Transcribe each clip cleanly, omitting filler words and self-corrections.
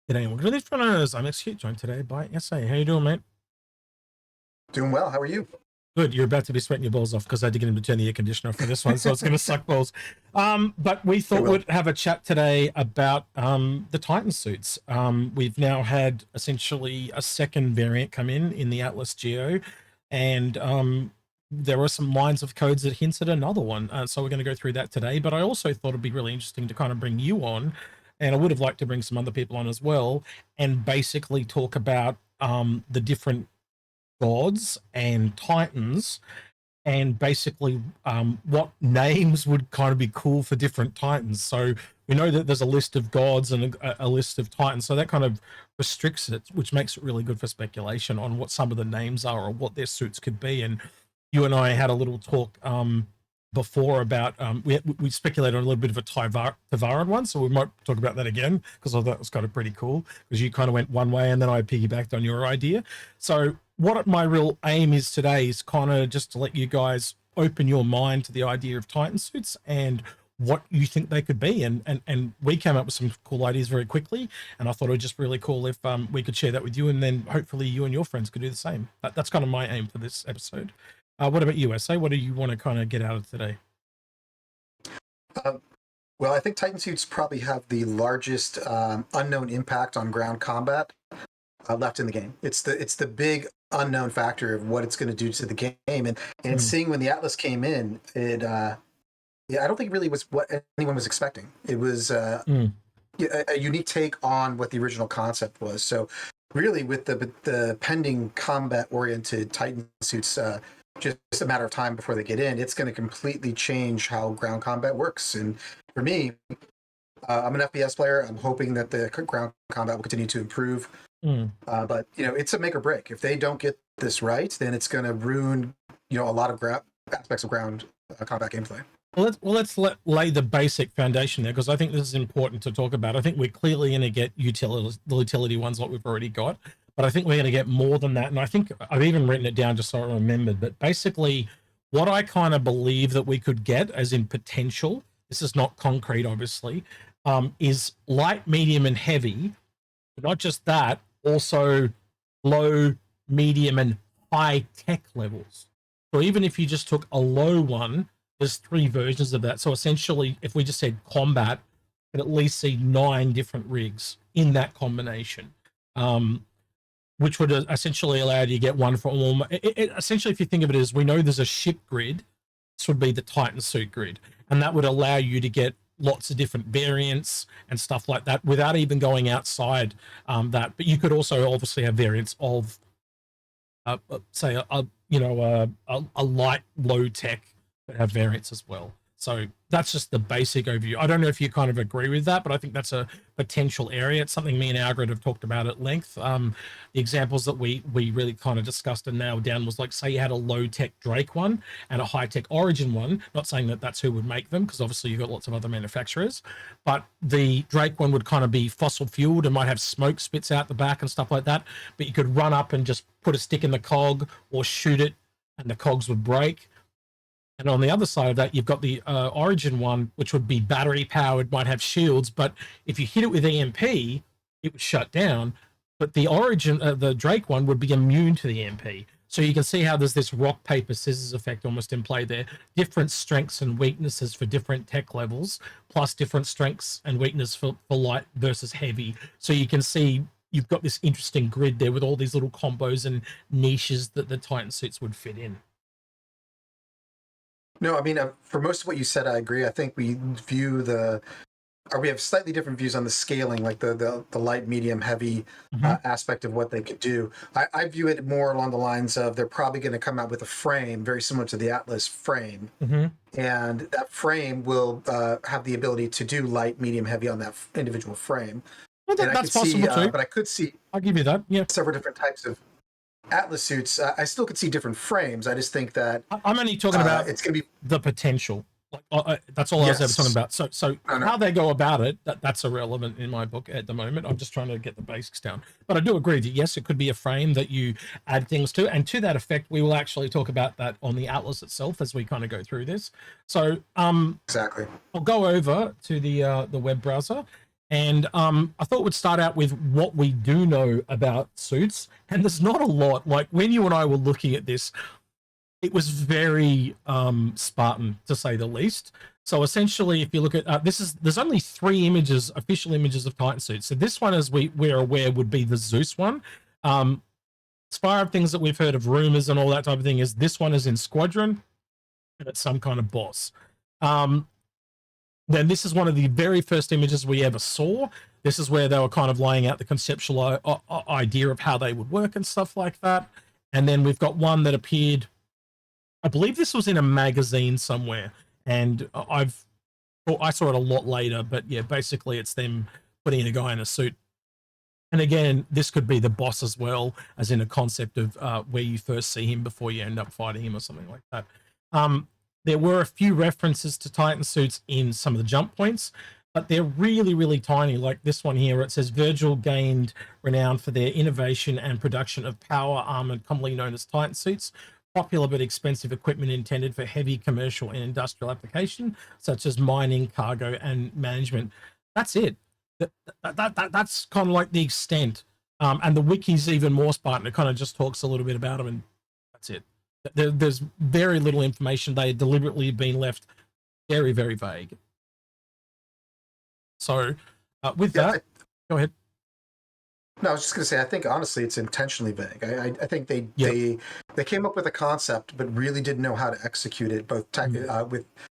G'day, welcome to the Inforunners. I'm Ese, joined today by Ese. How you doing, mate? Doing well. How are you? Good. You're about to be sweating your balls off because I had to get him to turn the air conditioner for this one, so it's going to suck balls. But we thought we'd have a chat today about the Titansuits. We've now had essentially a second variant come in the Atls Geo, and there were some lines of codes that hinted at another one. So we're going to go through that today. But I also thought it'd be really interesting to kind of bring you on, and I would have liked to bring some other people on as well, and basically talk about the different gods and titans, and basically what names would kind of be cool for different titans. So we know that there's a list of gods and a list of titans, so that kind of restricts it, which makes it really good for speculation on what some of the names are or what their suits could be. And you and I had a little talk before about we speculated on a little bit of a Tavarian one, so we might talk about that again because I thought that was kind of pretty cool, because you kind of went one way and then I piggybacked on your idea. So what my real aim is today is kind of just to let you guys open your mind to the idea of Titansuits and what you think they could be, and we came up with some cool ideas very quickly, and I thought it would just really cool if we could share that with you, and then hopefully you and your friends could do the same. That's kind of my aim for this episode. What about you, SA? What do you want to kind of get out of today? Well, I think Titansuits probably have the largest unknown impact on ground combat left in the game. It's the big unknown factor of what it's going to do to the game, and seeing when the Atlas came in, it I don't think it really was what anyone was expecting. It was a unique take on what the original concept was. So really, with the pending combat-oriented Titansuits, just a matter of time before they get in, it's going to completely change how ground combat works. And for me, I'm an FPS player. I'm hoping that the ground combat will continue to improve. But it's a make or break. If they don't get this right, then it's going to ruin a lot of aspects of ground combat gameplay. Well, let's lay the basic foundation there, because I think this is important to talk about. I think we're clearly going to get the utility ones like we've already got, but I think we're going to get more than that. And I think I've even written it down just so I remembered. But basically, what I kind of believe that we could get, as in potential, this is not concrete, obviously, is light, medium, and heavy. But not just that, also low, medium, and high tech levels. So even if you just took a low one, there's 3 versions of that. So essentially, if we just said combat, you could at least see 9 different rigs in that combination, which would essentially allow you to get one for all. Essentially, if you think of it as, we know there's a ship grid, this would be the Titansuit grid, and that would allow you to get lots of different variants and stuff like that without even going outside that. But you could also obviously have variants of, say, a light, low tech, but have variants as well. So that's just the basic overview. I don't know if you kind of agree with that, but I think that's a potential area. It's something me and Algrid have talked about at length. The examples that we really kind of discussed and nailed down was, like, say you had a low-tech Drake one and a high-tech Origin one. Not saying that that's who would make them, because obviously you've got lots of other manufacturers, but the Drake one would kind of be fossil fueled and might have smoke spits out the back and stuff like that, but you could run up and just put a stick in the cog or shoot it and the cogs would break. And on the other side of that, you've got the Origin one, which would be battery powered, might have shields, but if you hit it with EMP, it would shut down. But the Origin, the Drake one, would be immune to the EMP. So you can see how there's this rock, paper, scissors effect almost in play there. Different strengths and weaknesses for different tech levels, plus different strengths and weakness for light versus heavy. So you can see you've got this interesting grid there with all these little combos and niches that the Titansuits would fit in. No, I mean, for most of what you said, I agree. I think we have slightly different views on the scaling, like the light, medium, heavy aspect of what they could do. I view it more along the lines of, they're probably going to come out with a frame very similar to the Atlas frame, and that frame will have the ability to do light, medium, heavy on that individual frame. Well, that's possible too. But I could see, I'll give you that. Yeah, several different types of Atlas suits. I still could see different frames. I just think that I'm only talking about it's going to be the potential. That's all I was ever talking about. So how they go about it, that's irrelevant in my book at the moment. I'm just trying to get the basics down. But I do agree that yes, it could be a frame that you add things to, and to that effect, we will actually talk about that on the Atlas itself as we kind of go through this. So exactly, I'll go over to the web browser. And I thought we'd start out with what we do know about suits. And there's not a lot. Like when you and I were looking at this, it was very Spartan, to say the least. So essentially, if you look at there's only 3 images, official images of Titansuits. So this one, as we're aware, would be the Zeus one. As far as things that we've heard of rumors and all that type of thing, is this one is in Squadron, and it's some kind of boss. Then this is one of the very first images we ever saw. This is where they were kind of laying out the conceptual idea of how they would work and stuff like that. And then we've got one that appeared, I believe this was in a magazine somewhere, and I saw it a lot later, but yeah, basically it's them putting a guy in a suit. And again, this could be the boss as well, as in a concept of where you first see him before you end up fighting him or something like that. There were a few references to Titansuits in some of the jump points, but they're really, really tiny. Like this one here, it says Virgil gained renown for their innovation and production of power armored, commonly known as Titansuits, popular but expensive equipment intended for heavy commercial and industrial application, such as mining, cargo, and management. That's it. That's kind of like the extent. And the wiki's even more Spartan. It kind of just talks a little bit about them, and that's it. There's very little information. They deliberately been left very, very vague. So with that, go ahead. No, I was just going to say, I think honestly, it's intentionally vague. I think they came up with a concept, but really didn't know how to execute it, both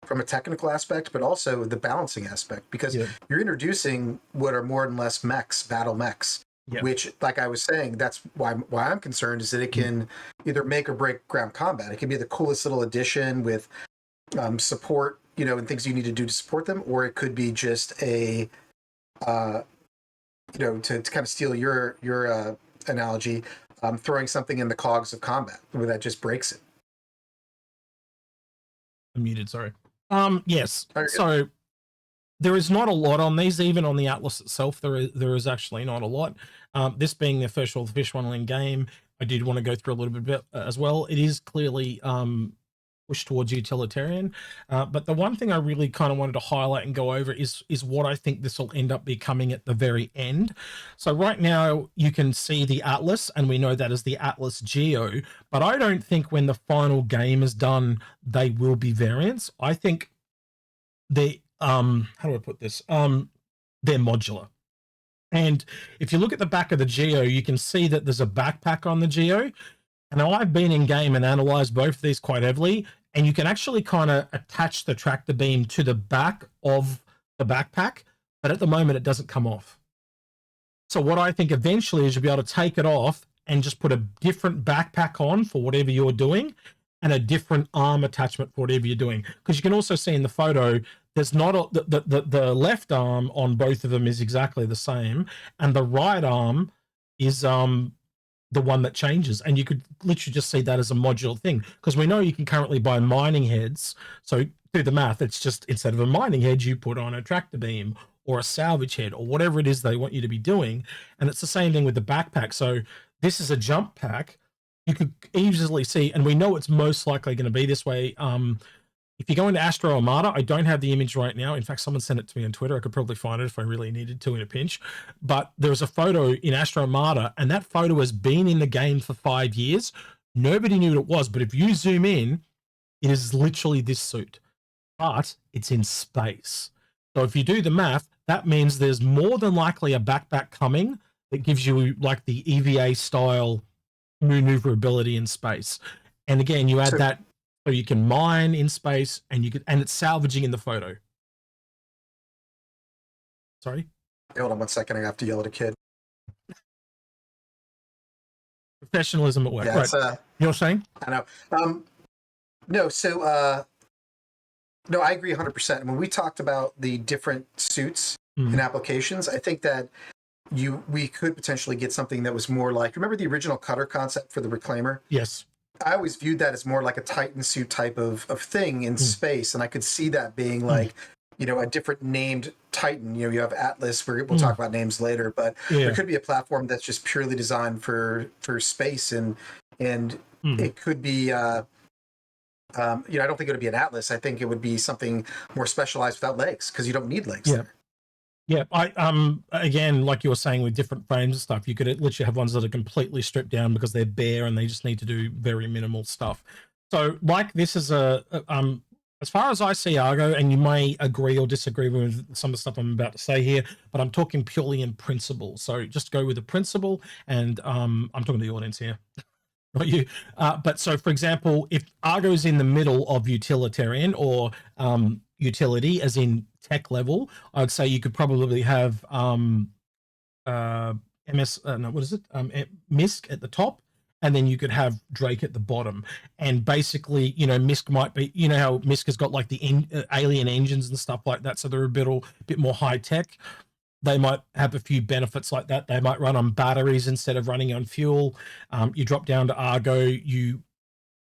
from a technical aspect, but also the balancing aspect, because you're introducing what are more and less mechs, battle mechs. Yeah. Which, like I was saying, that's why I'm concerned, is that it can either make or break ground combat. It can be the coolest little addition with support, and things you need to do to support them, or it could be just a, to kind of steal your analogy, throwing something in the cogs of combat where that just breaks it. I'm muted, sorry. Yes. So there is not a lot on these, even on the Atlas itself. There is actually not a lot. This being the first official one in game, I did want to go through a little bit as well. It is clearly pushed towards utilitarian, but the one thing I really kind of wanted to highlight and go over is what I think this will end up becoming at the very end. So right now you can see the Atlas, and we know that as the Atls Geo, but I don't think when the final game is done they will be variants. I think they how do I put this? They're modular. And if you look at the back of the Geo, you can see that there's a backpack on the Geo. And I've been in game and analyzed both of these quite heavily, and you can actually kind of attach the tractor beam to the back of the backpack, but at the moment it doesn't come off. So what I think eventually is you'll be able to take it off and just put a different backpack on for whatever you're doing, and a different arm attachment for whatever you're doing. Because you can also see in the photo, there's not the left arm on both of them is exactly the same, and the right arm is the one that changes, and you could literally just see that as a modular thing, because we know you can currently buy mining heads. So do the math, it's just instead of a mining head you put on a tractor beam or a salvage head or whatever it is they want you to be doing, and it's the same thing with the backpack. So this is a jump pack. You could easily see, and we know it's most likely going to be this way. If you go into Astro Armada, I don't have the image right now. In fact, someone sent it to me on Twitter. I could probably find it if I really needed to in a pinch. But there's a photo in Astro Armada, and that photo has been in the game for 5 years. Nobody knew what it was, but if you zoom in, it is literally this suit, but it's in space. So if you do the math, that means there's more than likely a backpack coming that gives you like the EVA style maneuverability in space. And again, you add that so you can mine in space, and it's salvaging in the photo. Sorry? Hold on 1 second, I have to yell at a kid. Professionalism at work. Yeah, right. You're saying? I know. No, I agree 100%. When we talked about the different suits and applications, I think that we could potentially get something that was more like, remember the original cutter concept for the Reclaimer? Yes. I always viewed that as more like a Titansuit type of thing in space, and I could see that being like, a different named Titan. You have Atlas, we'll talk about names later, but there could be a platform that's just purely designed for space, and it could be, I don't think it would be an Atlas. I think it would be something more specialized without legs, because you don't need legs there. Yeah, I again, like you were saying with different frames and stuff, you could literally have ones that are completely stripped down because they're bare and they just need to do very minimal stuff. So like this is as far as I see Argo, and you may agree or disagree with some of the stuff I'm about to say here, but I'm talking purely in principle. So just go with the principle, and I'm talking to the audience here, not you. But so, for example, if Argo is in the middle of utilitarian or utility, as in tech level, I'd say you could probably have MS. No, what is it? MISC at the top, and then you could have Drake at the bottom. And basically, MISC might be, how MISC has got like the alien engines and stuff like that, so they're a bit more high tech. They might have a few benefits like that. They might run on batteries instead of running on fuel. You drop down to Argo, you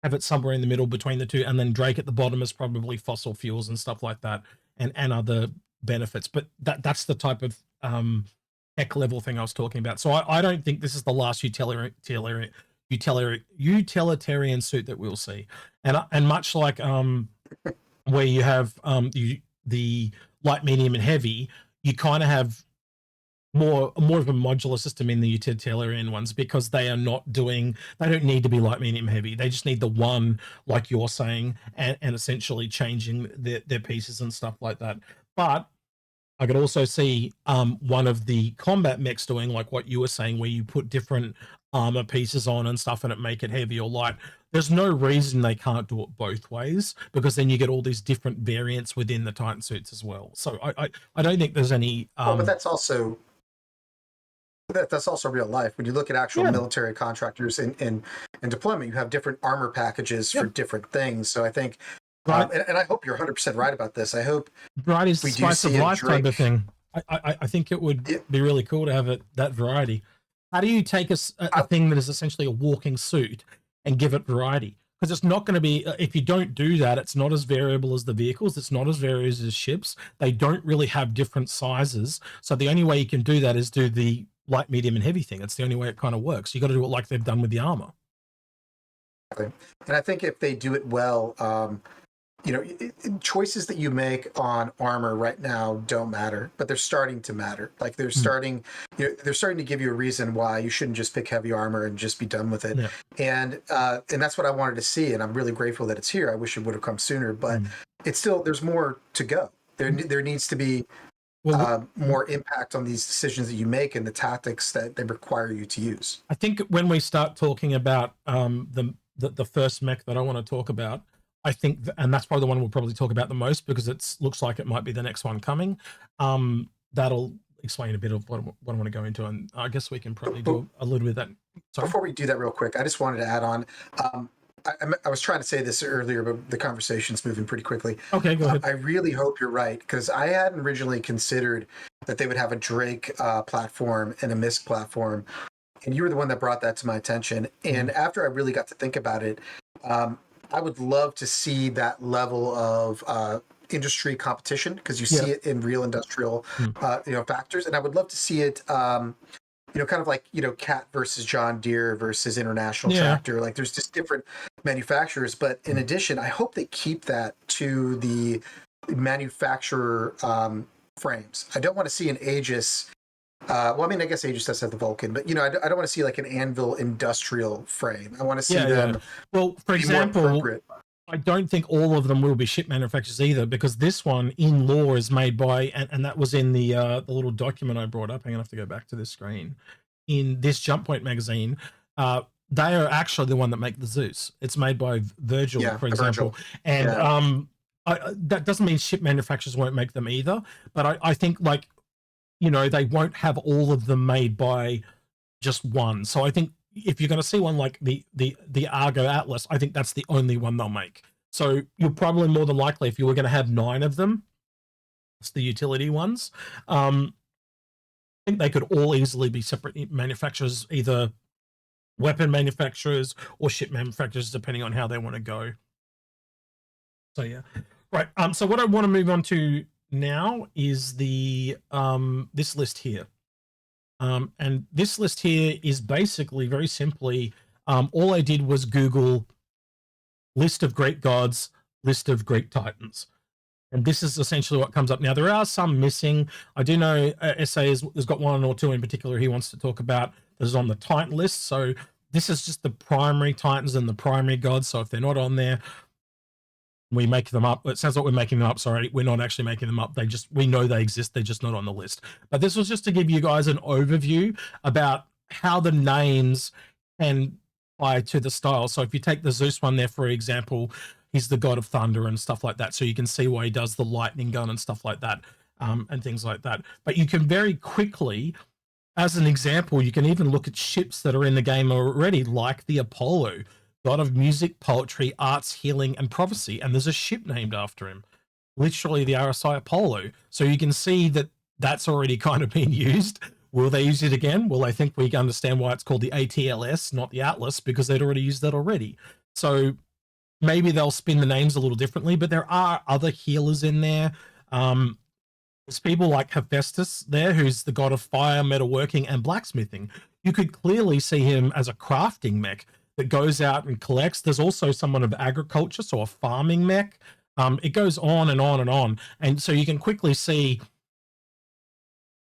have it somewhere in the middle between the two, and then Drake at the bottom is probably fossil fuels and stuff like that, and other benefits. But that's the type of tech level thing I was talking about. So I don't think this is the last utilitarian suit that we'll see. And much like where you have the light, medium, and heavy, you kind of have more of a modular system in the utilitarian ones, because they don't need to be light, medium, heavy. They just need the one, like you're saying, and essentially changing their pieces and stuff like that. But I could also see one of the combat mechs doing like what you were saying, where you put different armor pieces on and stuff and it make it heavy or light. There's no reason they can't do it both ways, because then you get all these different variants within the Titan suits as well. So I don't think there's any But that's also real life. When you look at actual military contractors in deployment, you have different armor packages for different things. So I think, and I hope you're 100% right about this. I hope variety is the spice of life type of thing. I think it would be really cool to have that variety. How do you take a thing that is essentially a walking suit and give it variety? Because it's not going to be, if you don't do that, it's not as variable as the vehicles. It's not as varied as ships. They don't really have different sizes. So the only way you can do that is do the light, medium, and heavy thing. That's the only way it kind of works. You got to do it like they've done with the armor. And I think if they do it well, choices that you make on armor right now don't matter, but they're starting to matter. Like they're starting to give you a reason why you shouldn't just pick heavy armor and just be done with it. And that's what I wanted to see, and I'm really grateful that it's here. I wish it would have come sooner, but it's still, there's more to go. There needs to be more impact on these decisions that you make and the tactics that they require you to use. I think when we start talking about the first mech that I want to talk about, I think, and that's probably the one we'll probably talk about the most, because it looks like it might be the next one coming. That'll explain a bit of what I want to go into, and I guess we can probably do a little bit of that. Sorry? Before we do that real quick, I just wanted to add on. I was trying to say this earlier, but the conversation's moving pretty quickly. Okay, go ahead. I really hope you're right, because I hadn't originally considered that they would have a Drake platform and a MISC platform, and you were the one that brought that to my attention. And after I really got to think about it, I would love to see that level of industry competition, because you see it in real industrial factors, and I would love to see it kind of like Cat versus John Deere versus International Tractor. Like there's just different manufacturers, but in addition, I hope they keep that to the manufacturer frames. I don't want to see an Aegis. I guess Aegis does have the Vulcan, but I don't want to see like an Anvil industrial frame. I want to see them. Well, for example, I don't think all of them will be ship manufacturers either, because this one in law is made by, and that was in the little document I brought up. I'm gonna have to go back to this screen. In this Jump Point magazine, they are actually the one that make the Zeus. It's made by Virgil, for example. And that doesn't mean ship manufacturers won't make them either. But I think they won't have all of them made by just one. So I think if you're going to see one like the Argo Atlas, I think that's the only one they'll make. So you're probably more than likely, if you were going to have 9 of them, it's the utility ones. I think they could all easily be separate manufacturers, either weapon manufacturers or ship manufacturers, depending on how they want to go. So yeah, right. So what I want to move on to now is the this list here. And this list here is basically very simply, all I did was Google list of Greek gods, list of Greek titans. And this is essentially what comes up. Now, there are some missing. I do know Ese has got one or two in particular he wants to talk about that is on the Titan list. So this is just the primary Titans and the primary gods. So if they're not on there, we make them up. It sounds like we're making them up. Sorry, we're not actually making them up. We know they exist. They're just not on the list. But this was just to give you guys an overview about how the names can apply to the style. So if you take the Zeus one there, for example, he's the god of thunder and stuff like that. So you can see why he does the lightning gun and stuff like that, and things like that. But you can very quickly, as an example, you can even look at ships that are in the game already, like the Apollo, god of music, poetry, arts, healing, and prophecy. And there's a ship named after him, literally the RSI Apollo. So you can see that that's already kind of been used. Will they use it again? Well, I think we understand why it's called the ATLS, not the Atlas, because they'd already used that already. So maybe they'll spin the names a little differently, but there are other healers in there. There's people like Hephaestus there, who's the god of fire, metalworking, and blacksmithing. You could clearly see him as a crafting mech that goes out and collects. There's also someone of agriculture, so a farming mech. It goes on and on and on. And so you can quickly see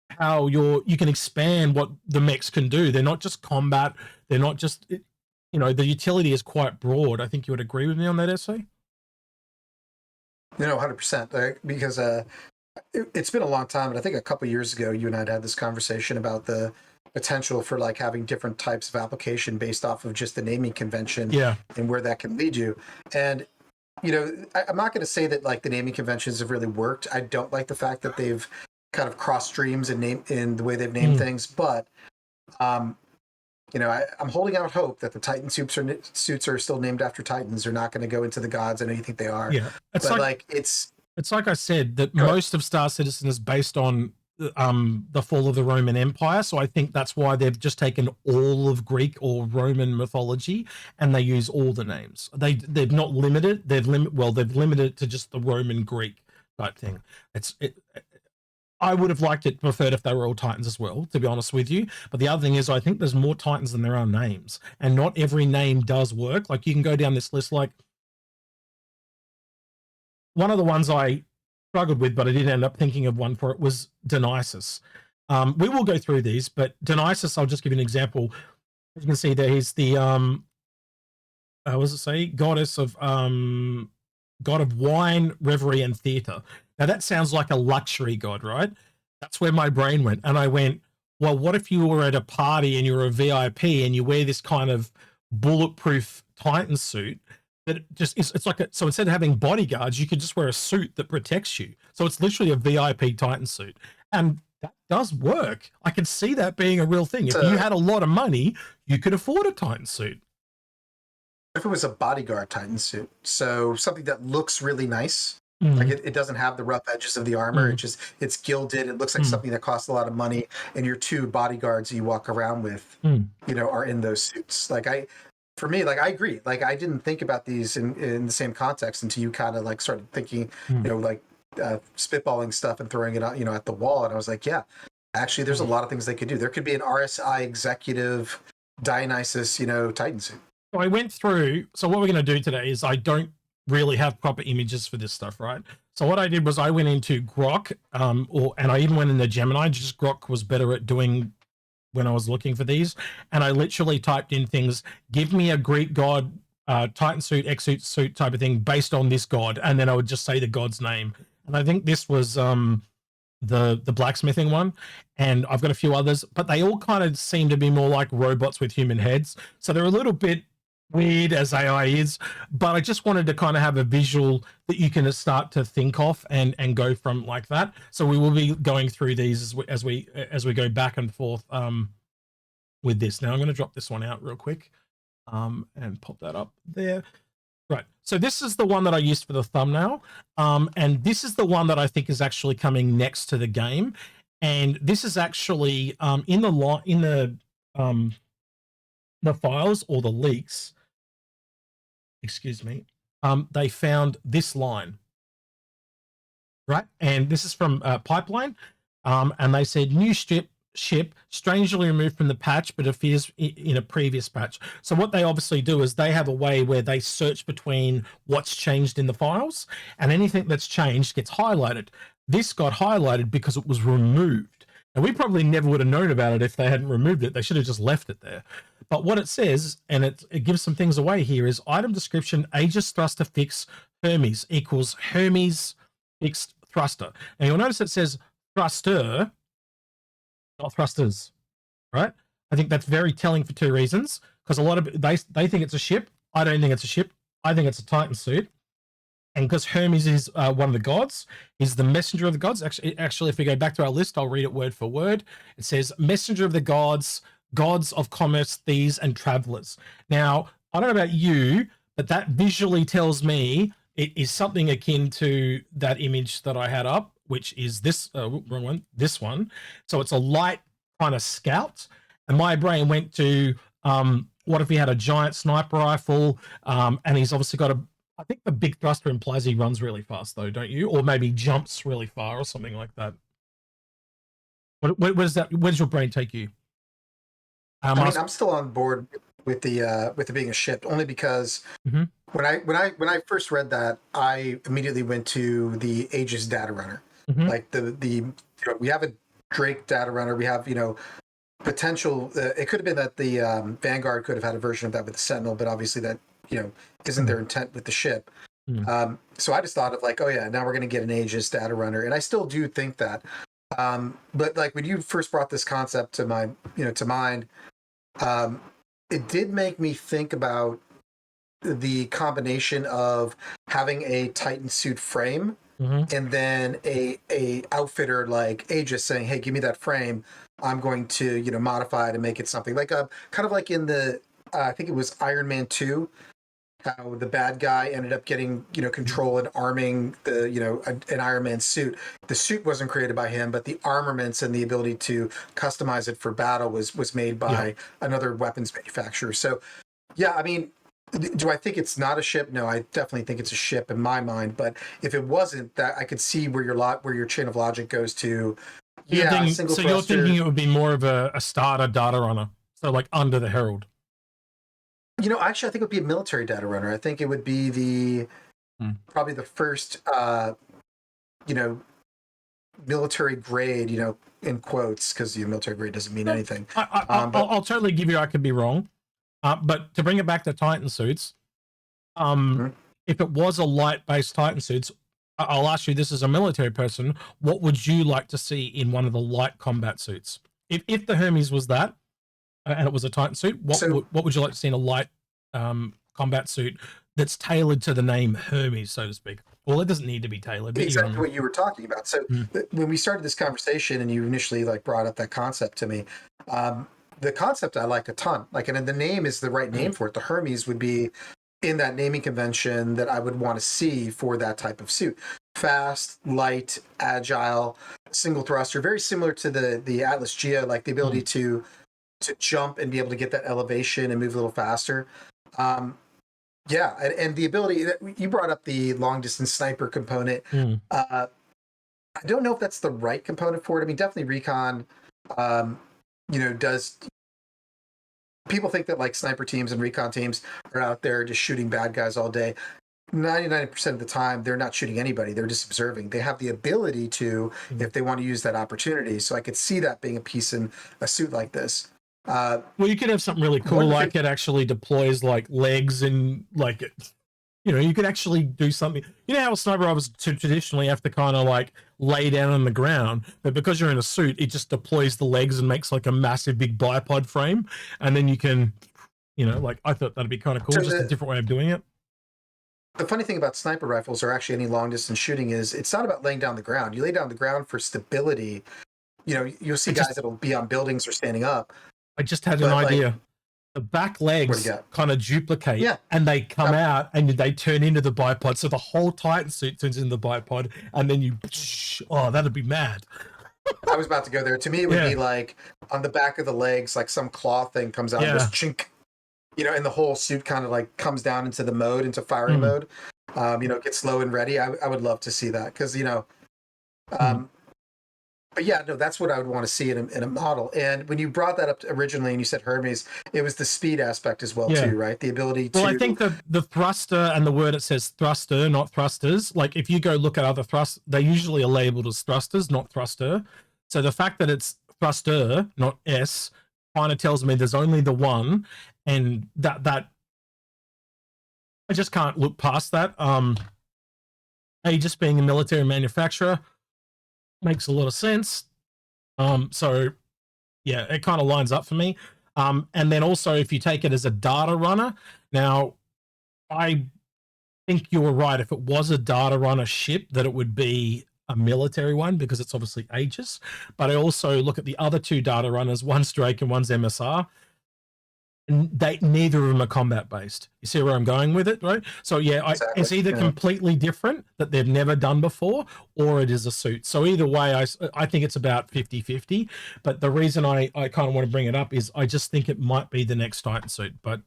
how you can expand what the mechs can do. They're not just combat. They're not just, the utility is quite broad. I think you would agree with me on that, Essay? 100%. Because it's been a long time, and I think a couple years ago, you and I had this conversation about the potential for like having different types of application based off of just the naming convention, and where that can lead you. And I'm not going to say that like the naming conventions have really worked. I don't like the fact that they've kind of cross streams and name in the way they've named things, but I'm holding out hope that the Titan suits are still named after Titans. They're not going to go into the gods. I know you think they are. Yeah, it's like I said, that most of Star Citizen is based on the fall of the Roman Empire. So I think that's why they've just taken all of Greek or Roman mythology and they use all the names. They've not limited. They've limited it to just the Roman Greek type thing. I would have preferred if they were all Titans as well, to be honest with you. But the other thing is, I think there's more Titans than there are names, and not every name does work. Like you can go down this list. Like one of the ones I struggled with, but I did end up thinking of one for it, was Dionysus. We will go through these, but Dionysus, I'll just give you an example. As you can see there, he's the what does it say? Goddess of god of wine, revelry, and theater. Now that sounds like a luxury god, right? That's where my brain went. And I went, well, what if you were at a party and you're a VIP and you wear this kind of bulletproof Titan suit that just it's like so instead of having bodyguards, you could just wear a suit that protects you. So it's literally a VIP Titan suit. And that does work. I can see that being a real thing. If you had a lot of money, you could afford a Titan suit. If it was a bodyguard Titan suit, so something that looks really nice, like it doesn't have the rough edges of the armor. It's gilded. It looks like something that costs a lot of money, and your two bodyguards you walk around with, are in those suits. For me, I agree. Like I didn't think about these in the same context until you kind of like started thinking, spitballing stuff and throwing it out, at the wall, and I was like, yeah, actually, there's a lot of things they could do. There could be an RSI executive Dionysus, Titan suit. So I went through. So what we're going to do today is I don't really have proper images for this stuff, right? So what I did was I went into Grok, and I even went into Gemini. Just Grok was better at doing when I was looking for these, and I literally typed in things. Give me a Greek god, Titan suit, X suit type of thing based on this god, and then I would just say the god's name. And I think this was the blacksmithing one, and I've got a few others, but they all kind of seem to be more like robots with human heads. So they're a little bit weird as AI is, but I just wanted to kind of have a visual that you can start to think of and go from like that. So we will be going through these as we go back and forth with this. Now I'm going to drop this one out real quick and pop that up there. Right. So this is the one that I used for the thumbnail, and this is the one that I think is actually coming next to the game, and this is actually in the files or the leaks. Excuse me. They found this line, right? And this is from Pipeline, and they said new ship ship strangely removed from the patch but appears in a previous patch. So what they obviously do is they have a way where they search between what's changed in the files, and anything that's changed gets highlighted. This got highlighted because it was removed, and we probably never would have known about it if they hadn't removed it. They should have just left it there. But what it says, and it gives some things away here, is item description Aegis thruster fix Hermes equals Hermes fixed thruster. And you'll notice it says thruster, not thrusters, right? I think that's very telling for two reasons. Because a lot of they think it's a ship. I don't think it's a ship. I think it's a Titan suit. And because Hermes is one of the gods, he's the messenger of the gods. Actually, if we go back to our list, I'll read it word for word. It says, messenger of the gods, gods of commerce, thieves, and travelers. Now, I don't know about you, but that visually tells me it is something akin to that image that I had up, which is this, wrong one, this one. So it's a light kind of scout. And my brain went to, what if he had a giant sniper rifle? And he's obviously got I think the big thruster implies he runs really fast, though, don't you? Or maybe jumps really far or something like that. Where does your brain take you? I'm still on board with it being a ship, only because when I first read that, I immediately went to the Aegis data runner. Like we have a Drake data runner. We have potential. It could have been that the Vanguard could have had a version of that with the Sentinel, but obviously that isn't their intent with the ship. So I just thought of like, oh yeah, now we're going to get an Aegis data runner, and I still do think that. But like when you first brought this concept to mind, it did make me think about the combination of having a Titan suit frame and then a outfitter like Aegis saying, hey, give me that frame. I'm going to, modify it and make it something like kind of like in the, I think it was Iron Man 2, how the bad guy ended up getting, control and arming the, an Iron Man suit. The suit wasn't created by him, but the armaments and the ability to customize it for battle was made by another weapons manufacturer. So, yeah, I mean, do I think it's not a ship? No, I definitely think it's a ship in my mind. But if it wasn't, that I could see where your chain of logic goes to. You're thinking it would be more of a starter data runner, so like under the Herald. Actually, I think it would be a military data runner. I think it would be probably the first, military grade, in quotes, because military grade doesn't mean anything. I'll totally give you, I could be wrong. But to bring it back to Titan suits, if it was a light-based Titan suits, I'll ask you this as a military person, what would you like to see in one of the light combat suits? If the Hermes was that, and it was a Titan suit, what would you like to see in a light combat suit that's tailored to the name Hermes, so to speak? Well, it doesn't need to be tailored. But exactly what you were talking about. So when we started this conversation and you initially brought up that concept to me, the concept I like a ton. And the name is the right name for it. The Hermes would be in that naming convention that I would want to see for that type of suit. Fast, light, agile, single thruster, very similar to the Atlas Geo, like the ability to jump and be able to get that elevation and move a little faster. And the ability that you brought up, the long distance sniper component. I don't know if that's the right component for it. I mean, definitely recon, does. People think that sniper teams and recon teams are out there just shooting bad guys all day. 99% of the time, they're not shooting anybody. They're just observing. They have the ability to, if they want to use that opportunity. So I could see that being a piece in a suit like this. Well, you could have something really cool, like it actually deploys legs and you could actually do something. You know how a sniper rifles traditionally have to kind of lay down on the ground, but because you're in a suit, it just deploys the legs and makes a massive big bipod frame, and then you can, I thought that'd be kind of cool, so just a different way of doing it. The funny thing about sniper rifles, or actually any long distance shooting, is it's not about laying down the ground. You lay down the ground for stability. You'll see guys that'll be on buildings or standing up. I just had an idea. The back legs kind of duplicate, and they come out and they turn into the bipod. So the whole Titan suit turns into the bipod, and then that'd be mad. I was about to go there. To me, it would be on the back of the legs, some claw thing comes out and goes chink, and the whole suit kind of comes down into the mode, into firing mode. Gets slow and ready. I would love to see that because, but yeah, no, that's what I would want to see in a model. And when you brought that up originally and you said Hermes, it was the speed aspect as well Yeah. too, right? The ability to. Well, I think that the thruster and the word it says thruster, not thrusters. Like if you go look at other thrust, they usually are labeled as thrusters, not thruster. So the fact that it's thruster, not S, kind of tells me there's only the one, and that I just can't look past that. Aegis being a military manufacturer makes a lot of sense. So yeah, it kind of lines up for me. And then also if you take it as a data runner, now I think you were right. If it was a data runner ship, that it would be a military one because it's obviously Aegis. But I also look at the other two data runners, one's Drake and one's MSR. And neither of them are combat based. You see where I'm going with it, right? So yeah, Exactly. it's either completely different that they've never done before, or it is a suit. So either way, I think it's about 50-50. But the reason I kind of want to bring it up is I just think it might be the next Titansuit, but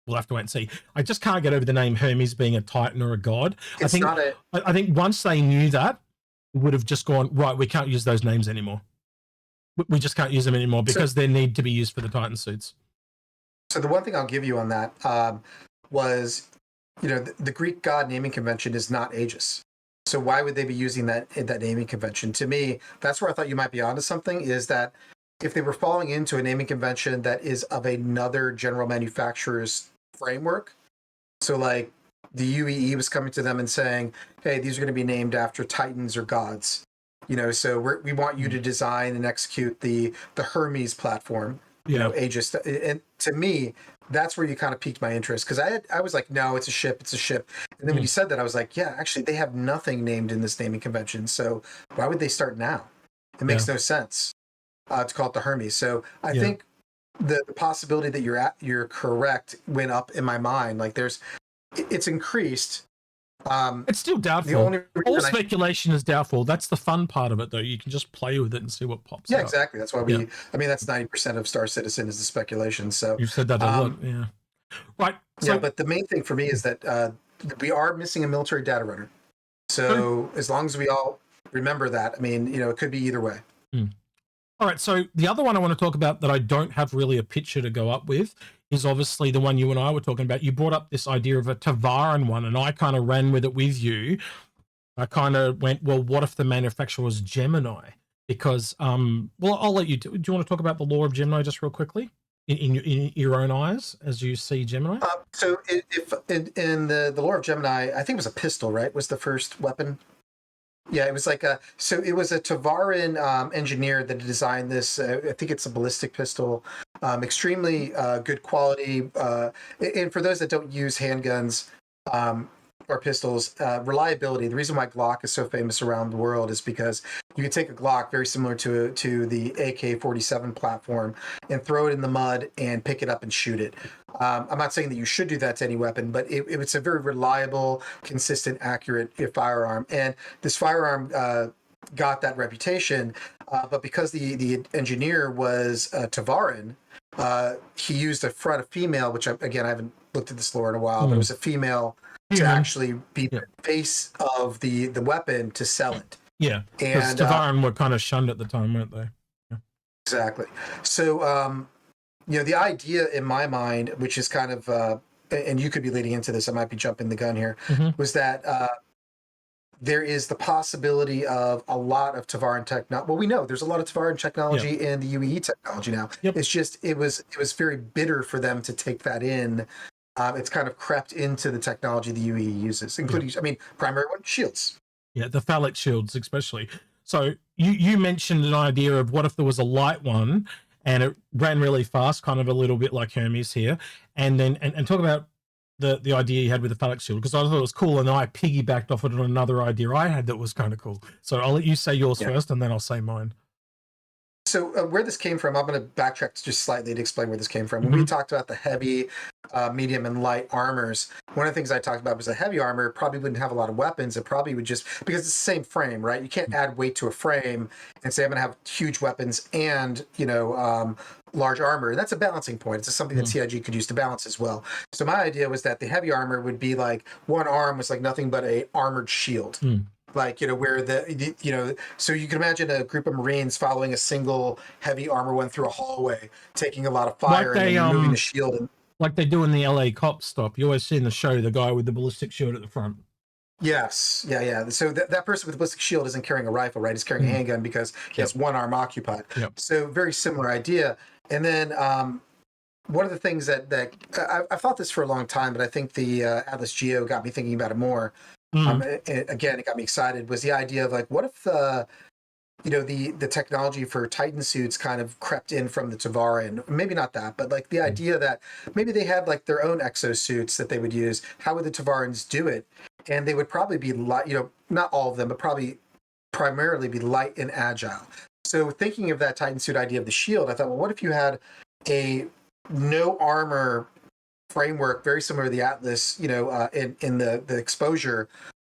we'll have to wait and see. I just can't get over the name Hermes being a Titan or a god. I think once they knew that, it would have just gone, right, we can't use those names anymore. We just can't use them anymore because they need to be used for the Titansuits. So the one thing I'll give you on that was, the Greek god naming convention is not Aegis. So why would they be using that naming convention? To me, that's where I thought you might be onto something, is that if they were falling into a naming convention that is of another general manufacturer's framework, so like the UEE was coming to them and saying, hey, these are going to be named after titans or gods, so we want you to design and execute the Hermes platform. Aegis. And to me, that's where you kind of piqued my interest, because I was like, no, it's a ship. And then when you said that, I was like, yeah, actually, they have nothing named in this naming convention. So why would they start now? It makes no sense to call it the Hermes. So I think the possibility that you're correct went up in my mind. Like it's increased. It's still doubtful. All speculation is doubtful. That's the fun part of it, though. You can just play with it and see what pops up. Yeah, exactly. That's why that's 90% of Star Citizen is the speculation. So you've said that a lot. Yeah. Right. So, but the main thing for me is that we are missing a military data runner. So as long as we all remember that, it could be either way. All right. So the other one I want to talk about that I don't have really a picture to go up with is obviously the one you and I were talking about. You brought up this idea of a Tavarian one, and I kind of ran with it with you. I kind of went, well, what if the manufacturer was Gemini? Because, well, I'll let you do you want to talk about the law of Gemini just real quickly in your own eyes as you see Gemini? So if in the law of Gemini, I think it was a pistol, right? Was the first weapon? Yeah, it was like so it was a Tavarian engineer that designed this. I think it's a ballistic pistol, extremely good quality. And for those that don't use handguns or pistols, reliability. The reason why Glock is so famous around the world is because you can take a Glock very similar to the AK-47 platform and throw it in the mud and pick it up and shoot it. I'm not saying that you should do that to any weapon, but it's a very reliable, consistent, accurate firearm. And this firearm got that reputation, but because the engineer was Tavarian, he used a female, which I haven't looked at this lore in a while, but it was a female to actually be the face of the weapon to sell it. Yeah, because Tavarian were kind of shunned at the time, weren't they? Yeah. Exactly. So, the idea in my mind, which is kind of, and you could be leading into this, I might be jumping the gun here, was that there is the possibility of a lot of Tavarian technology. Well, we know there's a lot of Tavarian technology in the UEE technology now. Yep. It's just, it was very bitter for them to take that in. It's kind of crept into the technology the UEE uses, including, primary one, shields. Yeah, the phallic shields especially. So you mentioned an idea of what if there was a light one and it ran really fast, kind of a little bit like Hermes here, and then and talk about the idea you had with the phallic shield, because I thought it was cool, and then I piggybacked off it on another idea I had that was kind of cool. So I'll let you say yours first, and then I'll say mine. So where this came from, I'm going to backtrack just slightly to explain where this came from. When we talked about the heavy, medium, and light armors, one of the things I talked about was the heavy armor probably wouldn't have a lot of weapons. It probably would just, because it's the same frame, right? You can't add weight to a frame and say I'm going to have huge weapons and, large armor. That's a balancing point. It's something that CIG could use to balance as well. So my idea was that the heavy armor would be like one arm was like nothing but a armored shield. like, where so you can imagine a group of Marines following a single heavy armor one through a hallway, taking a lot of Like fire and they then removing the shield. And like they do in the LA cop stop. You always see in the show the guy with the ballistic shield at the front. yes, yeah. So that person with the ballistic shield isn't carrying a rifle, right? He's carrying a handgun because he has one arm occupied. Yep. So very similar idea. And then one of the things that I've thought this for a long time, but I think the Atlas Geo got me thinking about it more. Again, it got me excited, was the idea of like, what if the technology for Titansuits kind of crept in from the Tavarian? Maybe not that, but like the idea that maybe they had like their own exosuits that they would use. How would the Tavarians do it? And they would probably be light, not all of them, but probably primarily be light and agile. So thinking of that Titansuit idea of the shield, I thought, well, what if you had a no armor framework, very similar to the Atlas, in the exposure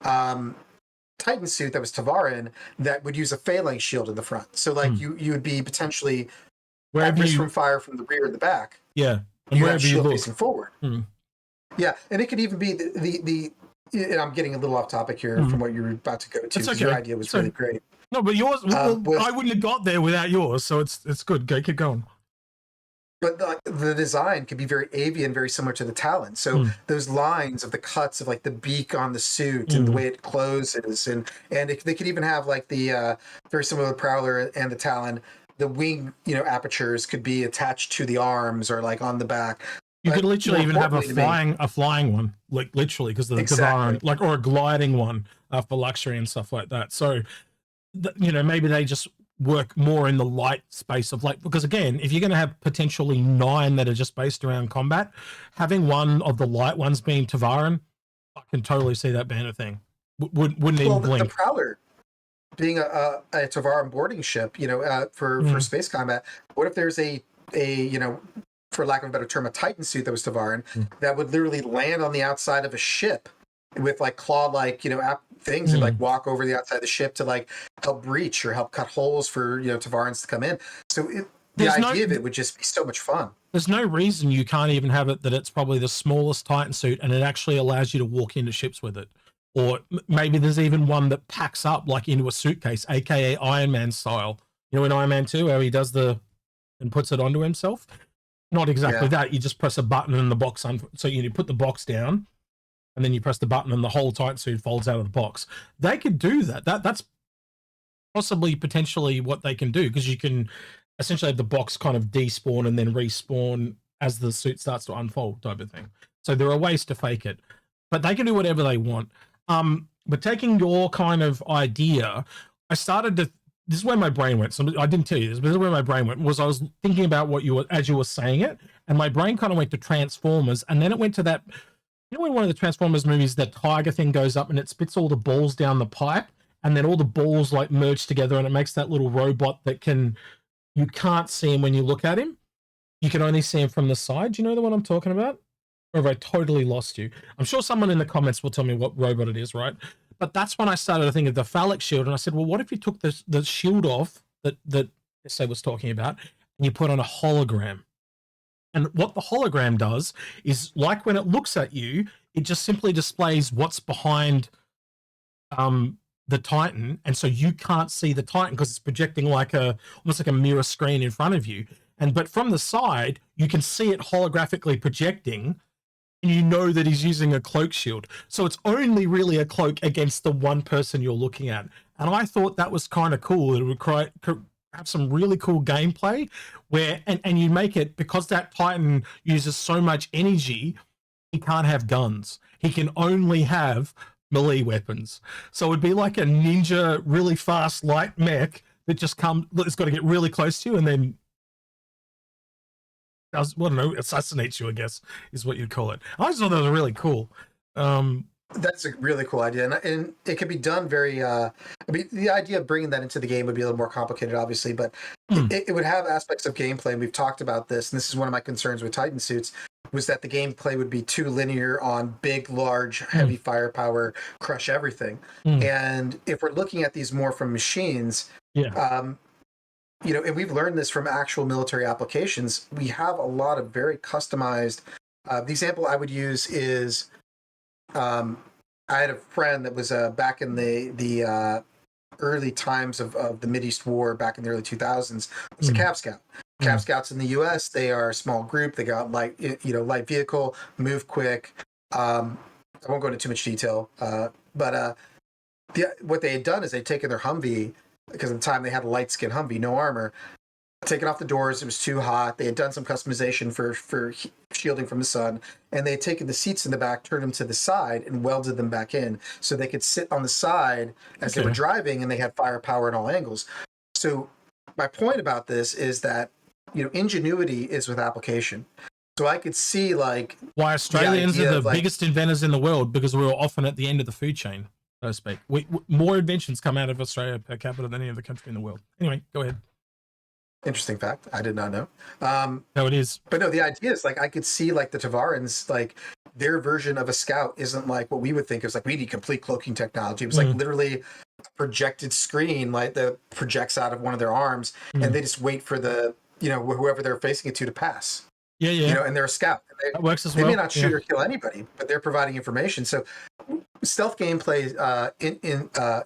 Titan suit that was Tavarian, that would use a phalanx shield in the front. So like you would be potentially at risk from fire from the rear and the back. Yeah. And you have shield facing forward. Yeah. And it could even be the and I'm getting a little off topic here from what you were about to go to. It's okay. Your idea was really great. No, but yours, I wouldn't have got there without yours, so it's good. Go, keep going. But the design could be very avian, very similar to the Talon. So those lines of the cuts of like the beak on the suit and the way it closes, and they could even have like the very similar to the Prowler and the Talon. The wing, apertures could be attached to the arms or like on the back. You could literally even have a flying one, like literally, because of the Tavarian, like, or a gliding one for luxury and stuff like that. So, maybe they just work more in the light space of like, because again, if you're going to have potentially 9 that are just based around combat, having one of the light ones being Tavarian, I can totally see that being a thing. Wouldn't even blink. The Prowler being a Tavarian boarding ship, for space combat. What if there's a for lack of a better term, a Titan suit that was Tavarian that would literally land on the outside of a ship with like claw-like, things and like walk over the outside of the ship to like help breach or help cut holes for, Tavarians to come in. So the idea of it would just be so much fun. There's no reason you can't even have it that it's probably the smallest Titan suit and it actually allows you to walk into ships with it. Or maybe there's even one that packs up like into a suitcase, aka Iron Man style. In Iron Man 2, how he does and puts it onto himself. Not exactly that. You just press a button and the box so you put the box down, and then you press the button and the whole Titan suit folds out of the box. They could do that. That's potentially what they can do, because you can essentially have the box kind of despawn and then respawn as the suit starts to unfold, type of thing. So there are ways to fake it, but they can do whatever they want. But taking your kind of idea, I started to. This is where my brain went. So I didn't tell you this, but this is where my brain went. Was I was thinking about as you were saying it, and my brain kind of went to Transformers, and then it went to that. When one of the Transformers movies, that tiger thing goes up and it spits all the balls down the pipe, and then all the balls like merge together, and it makes that little robot that you can't see him when you look at him. You can only see him from the side. Do you know the one I'm talking about? Or have I totally lost you? I'm sure someone in the comments will tell me what robot it is, right? But that's when I started to think of the phallic shield, and I said, well, what if you took the shield off that Ese was talking about, and you put on a hologram? And what the hologram does is, like when it looks at you, it just simply displays what's behind the Titan, and so you can't see the Titan because it's projecting almost like a mirror screen in front of you. But from the side, you can see it holographically projecting, and you know that he's using a cloak shield. So it's only really a cloak against the one person you're looking at. And I thought that was kind of cool. It would have some really cool gameplay where, and you make it, because that Titan uses so much energy, he can't have guns. He can only have melee weapons. So it'd be like a ninja, really fast, light mech that just it's got to get really close to you and then assassinates you, I guess, is what you'd call it. I just thought that was really cool. That's a really cool idea, and it could be done very. The idea of bringing that into the game would be a little more complicated, obviously, but it would have aspects of gameplay. And we've talked about this, and this is one of my concerns with Titan suits, was that the gameplay would be too linear on big, large, heavy firepower, crush everything. And if we're looking at these more from machines, and we've learned this from actual military applications, we have a lot of very customized. The example I would use is I had a friend that was back in the early times of the Mideast War, back in the early 2000s, was a Cav Scout. Cav Scouts in the U.S., they are a small group. They got light vehicle, move quick. I won't go into too much detail, but what they had done is they'd taken their Humvee, because at the time they had a light skin Humvee, no armor, taken off the doors. It was too hot. They had done some customization for shielding from the sun, and they had taken the seats in the back, turned them to the side, and welded them back in so they could sit on the side as they were driving, and they had firepower in all angles. So my point about this is that, ingenuity is with application. So I could see like why Australians are the biggest inventors in the world, because we're often at the end of the food chain, so to speak. More inventions come out of Australia per capita than any other country in the world. Anyway, go ahead. Interesting fact. I did not know. No, it is. But no, the idea is like I could see like the Tavarians, like their version of a scout isn't like what we would think. It was like we need complete cloaking technology. It was like literally a projected screen like that projects out of one of their arms, and they just wait for the whoever they're facing it to pass. Yeah. And they're a scout. That works as well. They may not shoot or kill anybody, but they're providing information. So stealth gameplay,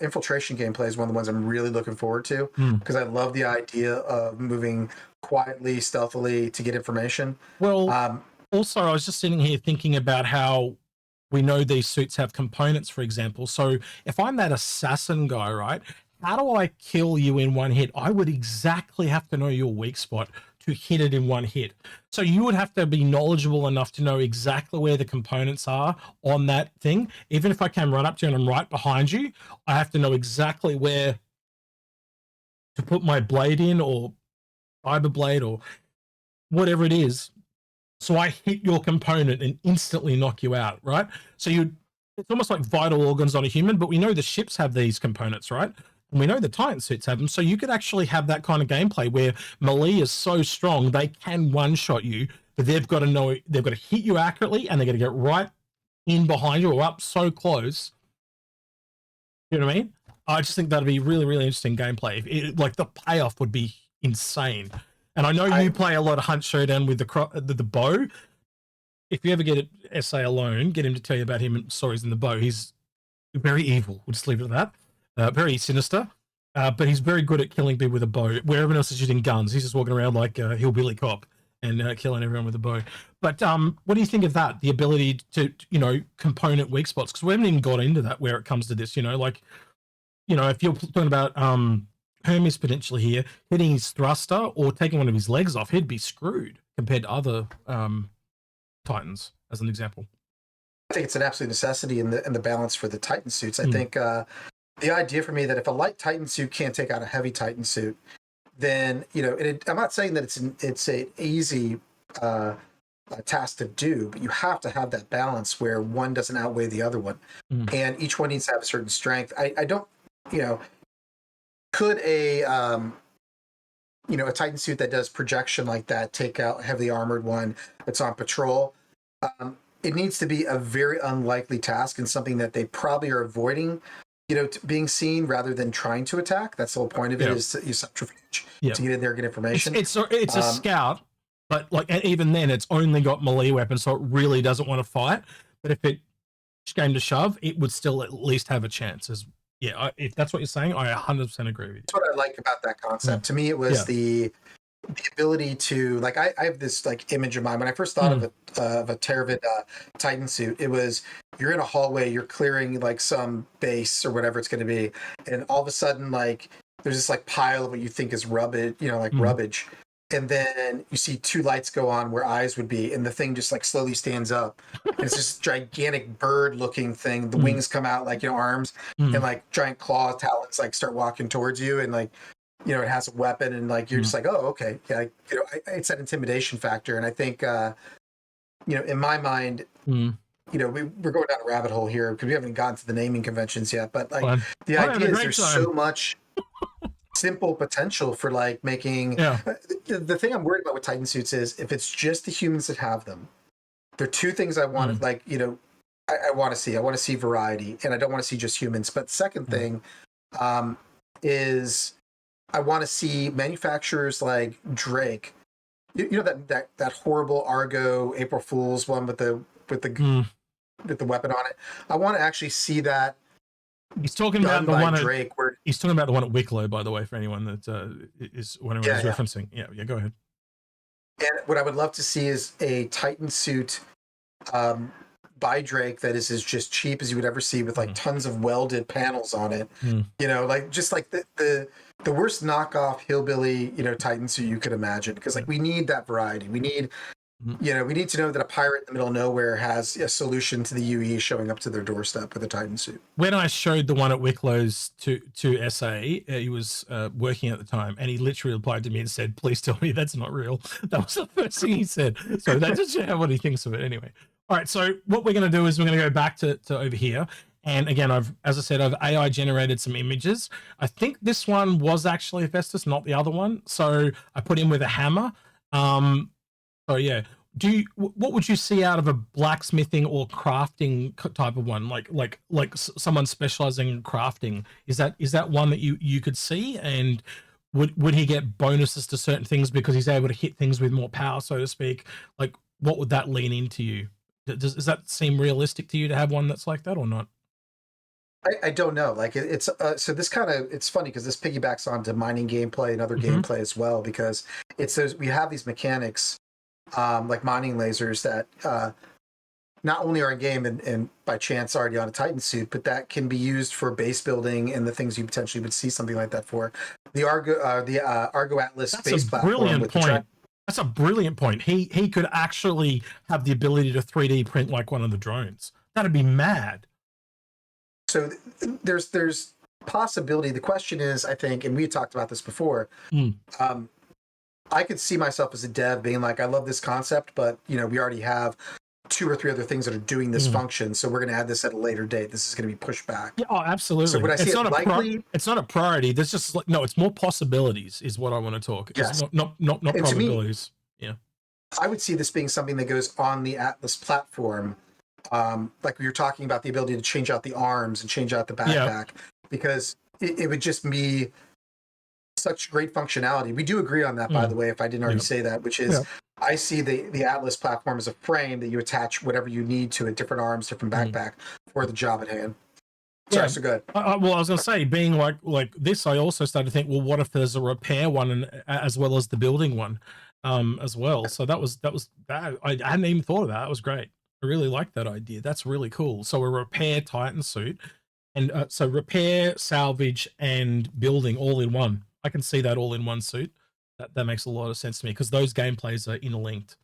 infiltration gameplay is one of the ones I'm really looking forward to, because I love the idea of moving quietly, stealthily to get information. Well, also, I was just sitting here thinking about how we know these suits have components, for example. So if I'm that assassin guy, right, how do I kill you in one hit? I would exactly have to know your weak spot to hit it in one hit. So you would have to be knowledgeable enough to know exactly where the components are on that thing. Even if I can run up to you and I'm right behind you, I have to know exactly where to put my blade in, or fiber blade, or whatever it is. So I hit your component and instantly knock you out, right? So it's almost like vital organs on a human, but we know the ships have these components, right? And we know the Titansuits have them. So you could actually have that kind of gameplay where melee is so strong, they can one-shot you, but they've got to know, they've got to hit you accurately, and they're going to get right in behind you or up so close. You know what I mean? I just think that'd be really, really interesting gameplay. Like the payoff would be insane. And I know you play a lot of Hunt Showdown with the bow. If you ever get Ese alone, get him to tell you about him and stories in the bow. He's very evil. We'll just leave it at that. Very sinister. But he's very good at killing people with a bow. Where everyone else is using guns, he's just walking around like a hillbilly cop and killing everyone with a bow. But what do you think of that? The ability to, component weak spots? Because we haven't even got into that where it comes to this, if you're talking about Hermes potentially here, hitting his thruster or taking one of his legs off, he'd be screwed compared to other Titans, as an example. I think it's an absolute necessity in the balance for the Titansuits. I think the idea for me that if a light Titansuit can't take out a heavy Titansuit, then I'm not saying that it's an easy task to do, but you have to have that balance where one doesn't outweigh the other one, and each one needs to have a certain strength. I don't, could a Titansuit that does projection like that take out a heavily armored one that's on patrol? It needs to be a very unlikely task and something that they probably are avoiding, being seen rather than trying to attack. That's the whole point of it, is to use subterfuge to get in there and get information. It's a scout, but even then, it's only got melee weapons, so it really doesn't want to fight. But if it came to shove, it would still at least have a chance. If that's what you're saying, I 100% agree with you. That's what I like about that concept. To me, it was the ability to, like, I have this like image of mine when I first thought of a Teravid Titansuit. It was, you're in a hallway, you're clearing like some base or whatever it's going to be, and all of a sudden, like, there's this like pile of what you think is rubbish, rubbish, and then you see two lights go on where eyes would be, and the thing just like slowly stands up, and it's this gigantic bird-looking thing. The wings come out like arms, and like giant claw talons like start walking towards you, and like it has a weapon, and like you're just like, oh, okay, yeah, it's that intimidation factor. And I think in my mind, we're going down a rabbit hole here because we haven't gotten to the naming conventions yet, but like the idea is there's so much simple potential for like making the thing I'm worried about with Titansuits is if it's just the humans that have them. There are two things I want I want to see. I want to see variety, and I don't want to see just humans. But the second thing is I want to see manufacturers like Drake. That horrible Argo April Fool's one with the with the weapon on it. I want to actually see that He's talking about done the by one Drake. Where he's talking about the one at Wicklow, by the way, for anyone that is wondering what he's yeah. referencing. Yeah, go ahead. And what I would love to see is a Titansuit by Drake that is as just cheap as you would ever see, with like tons of welded panels on it. You know, like just like the worst knockoff hillbilly, you know, Titansuit you could imagine. Because like we need that variety. We need, you know, we need to know that a pirate in the middle of nowhere has a solution to the UE showing up to their doorstep with a Titansuit. When I showed the one at Wicklow's to Ese, he was working at the time, and he literally replied to me and said, "Please tell me that's not real." That was the first thing he said. So that just shows what he thinks of it. Anyway, all right. So what we're going to do is we're going to go back to over here, and again, as I said, I've AI generated some images. I think this one was actually Hephaestus, not the other one. So I put him with a hammer. So yeah. What would you see out of a blacksmithing or crafting type of one, like someone specializing in crafting? Is that one that you could see? And would he get bonuses to certain things because he's able to hit things with more power, so to speak? Like, what would that lean into you? Does that seem realistic to you to have one that's like that or not? I don't know. Like it's so this kind of, it's funny because this piggybacks onto mining gameplay and other gameplay as well, because it's those, we have these mechanics like mining lasers that not only are in game and by chance already on a Titansuit, but that can be used for base building and the things you potentially would see something like that for. The Argo Atlas space platform with point. That's a brilliant point. He could actually have the ability to 3D print like one of the drones. That'd be mad. So there's possibility. The question is, I think, and we talked about this before. I could see myself as a dev being like, I love this concept, but you know, we already have 2 or 3 other things that are doing this function, so we're going to add this at a later date. This is going to be pushed back. Yeah, oh, absolutely. So would I see it likely? It's not a priority. There's just like, no, it's more possibilities is what I want to talk. Yes. It's not probabilities. Me, yeah. I would see this being something that goes on the Atlas platform. Like we were talking about the ability to change out the arms and change out the backpack, because it would just be such great functionality. We do agree on that, by the way, if I didn't already say that, which is I see the Atlas platform as a frame that you attach whatever you need to it, different arms, different backpack for the job at hand. Sorry, so good. Well, I was going to say, being like this, I also started to think, well, what if there's a repair one and as well as the building one as well? So that was that. I hadn't even thought of that. That was great. I really like that idea. That's really cool. So a repair Titansuit, and so repair, salvage, and building all in one. I can see that all in one suit. That makes a lot of sense to me because those gameplays are interlinked.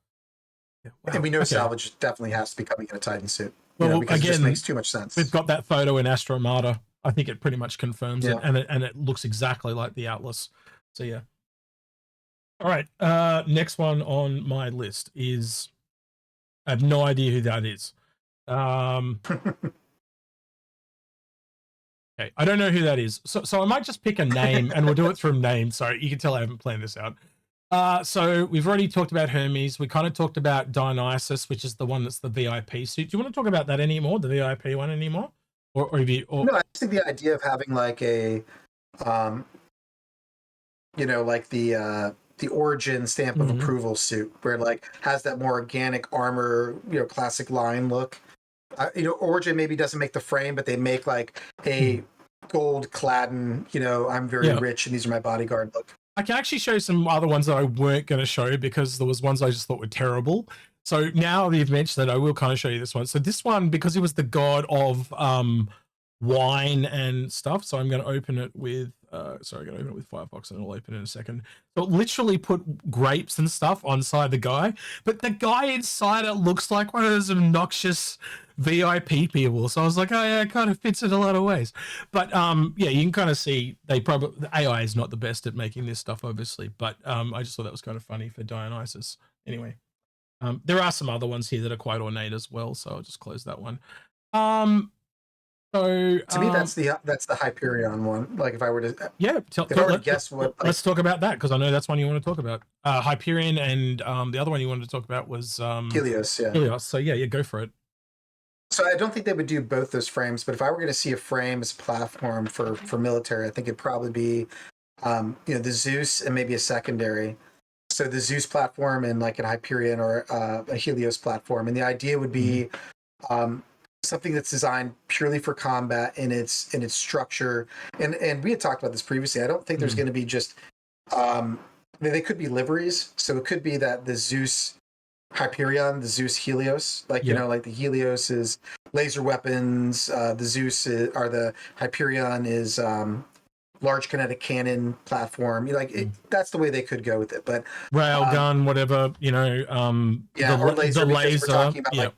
Yeah. Wow. And we know salvage definitely has to be coming in a Titansuit. Well, because again, it just makes too much sense. We've got that photo in Astromata. I think it pretty much confirms it, and it looks exactly like the Atlas. So yeah. All right. Next one on my list is, I have no idea who that is. Okay, I don't know who that is. So I might just pick a name and we'll do it from name. Sorry, you can tell I haven't planned this out. So we've already talked about Hermes. We kind of talked about Dionysus, which is the one that's the VIP suit. Do you want to talk about that anymore? The VIP one anymore? Or have you? No, I think the idea of having like a, like the origin stamp of approval suit, where it like has that more organic armor, classic line look. Origin maybe doesn't make the frame, but they make like a gold cladding, I'm very rich and these are my bodyguard look. I can actually show some other ones that I weren't going to show because there was ones I just thought were terrible. So now that you've mentioned that, I will kind of show you this one. So this one, because he was the god of wine and stuff, so I'm going to open it with I'm going to open it with Firefox and it'll open in a second. So it literally put grapes and stuff inside the guy, but the guy inside it looks like one of those obnoxious VIP people. So I was like, oh yeah, it kind of fits in a lot of ways. But yeah, you can kind of see the AI is not the best at making this stuff, obviously, but I just thought that was kind of funny for Dionysus. Anyway, there are some other ones here that are quite ornate as well, so I'll just close that one. So to me, that's the Hyperion one. Like if I were to guess what, let's talk about that because I know that's one you want to talk about. Hyperion, and the other one you wanted to talk about was Helios. Yeah, Helios. So yeah, go for it. So I don't think they would do both those frames, but if I were going to see a frame as a platform for military, I think it'd probably be the Zeus and maybe a secondary. So the Zeus platform and like an Hyperion or a Helios platform, and the idea would be something that's designed purely for combat in its structure. And we had talked about this previously. I don't think there's going to be just they could be liveries. So it could be that the Zeus Hyperion, the Zeus Helios, like, you know, like the Helios is laser weapons, the Zeus or the Hyperion is large kinetic cannon platform. You know, like that's the way they could go with it. But rail gun, whatever, you know, or laser, the because laser. we're talking about like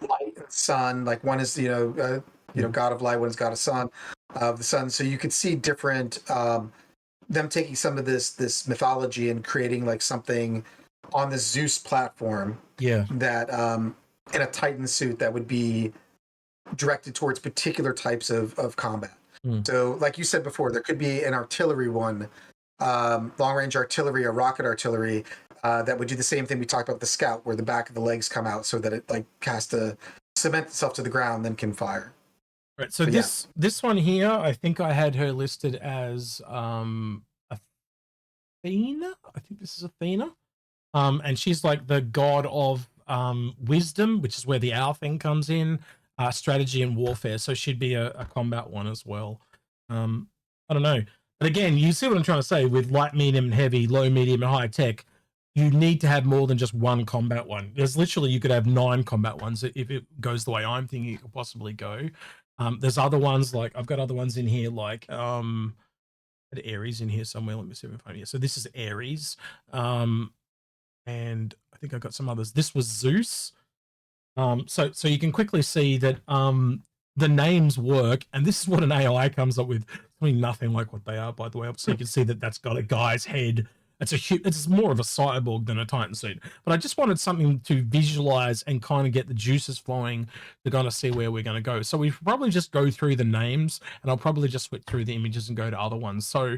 light and sun. Like one is god of light, one is god of sun, of the sun. So you could see different them taking some of this mythology and creating like something on the Zeus platform. Yeah. That in a Titan suit that would be directed towards particular types of combat. So, like you said before, there could be an artillery one, long range artillery or rocket artillery that would do the same thing we talked about with the scout, where the back of the legs come out so that it like has to cement itself to the ground, then can fire. Right. So this one here, I think I had her listed as Athena. I think this is Athena. And she's like the god of wisdom, which is where the owl thing comes in, strategy and warfare. So she'd be a combat one as well. I don't know. But again, you see what I'm trying to say with light, medium, and heavy, low, medium, and high tech. You need to have more than just one combat one. There's literally, you could have 9 combat ones if it goes the way I'm thinking it could possibly go. There's other ones, like I've got other ones in here, like I had Ares in here somewhere. Let me see if I can find it. So this is Ares. And I think I got some others. This was Zeus. So you can quickly see that the names work, and this is what an AI comes up with. I mean, nothing like what they are, by the way. So you can see that that's got a guy's head. It's more of a cyborg than a Titan suit. But I just wanted something to visualize and kind of get the juices flowing to kind of see where we're going to go. So we probably just go through the names, and I'll probably just switch through the images and go to other ones. So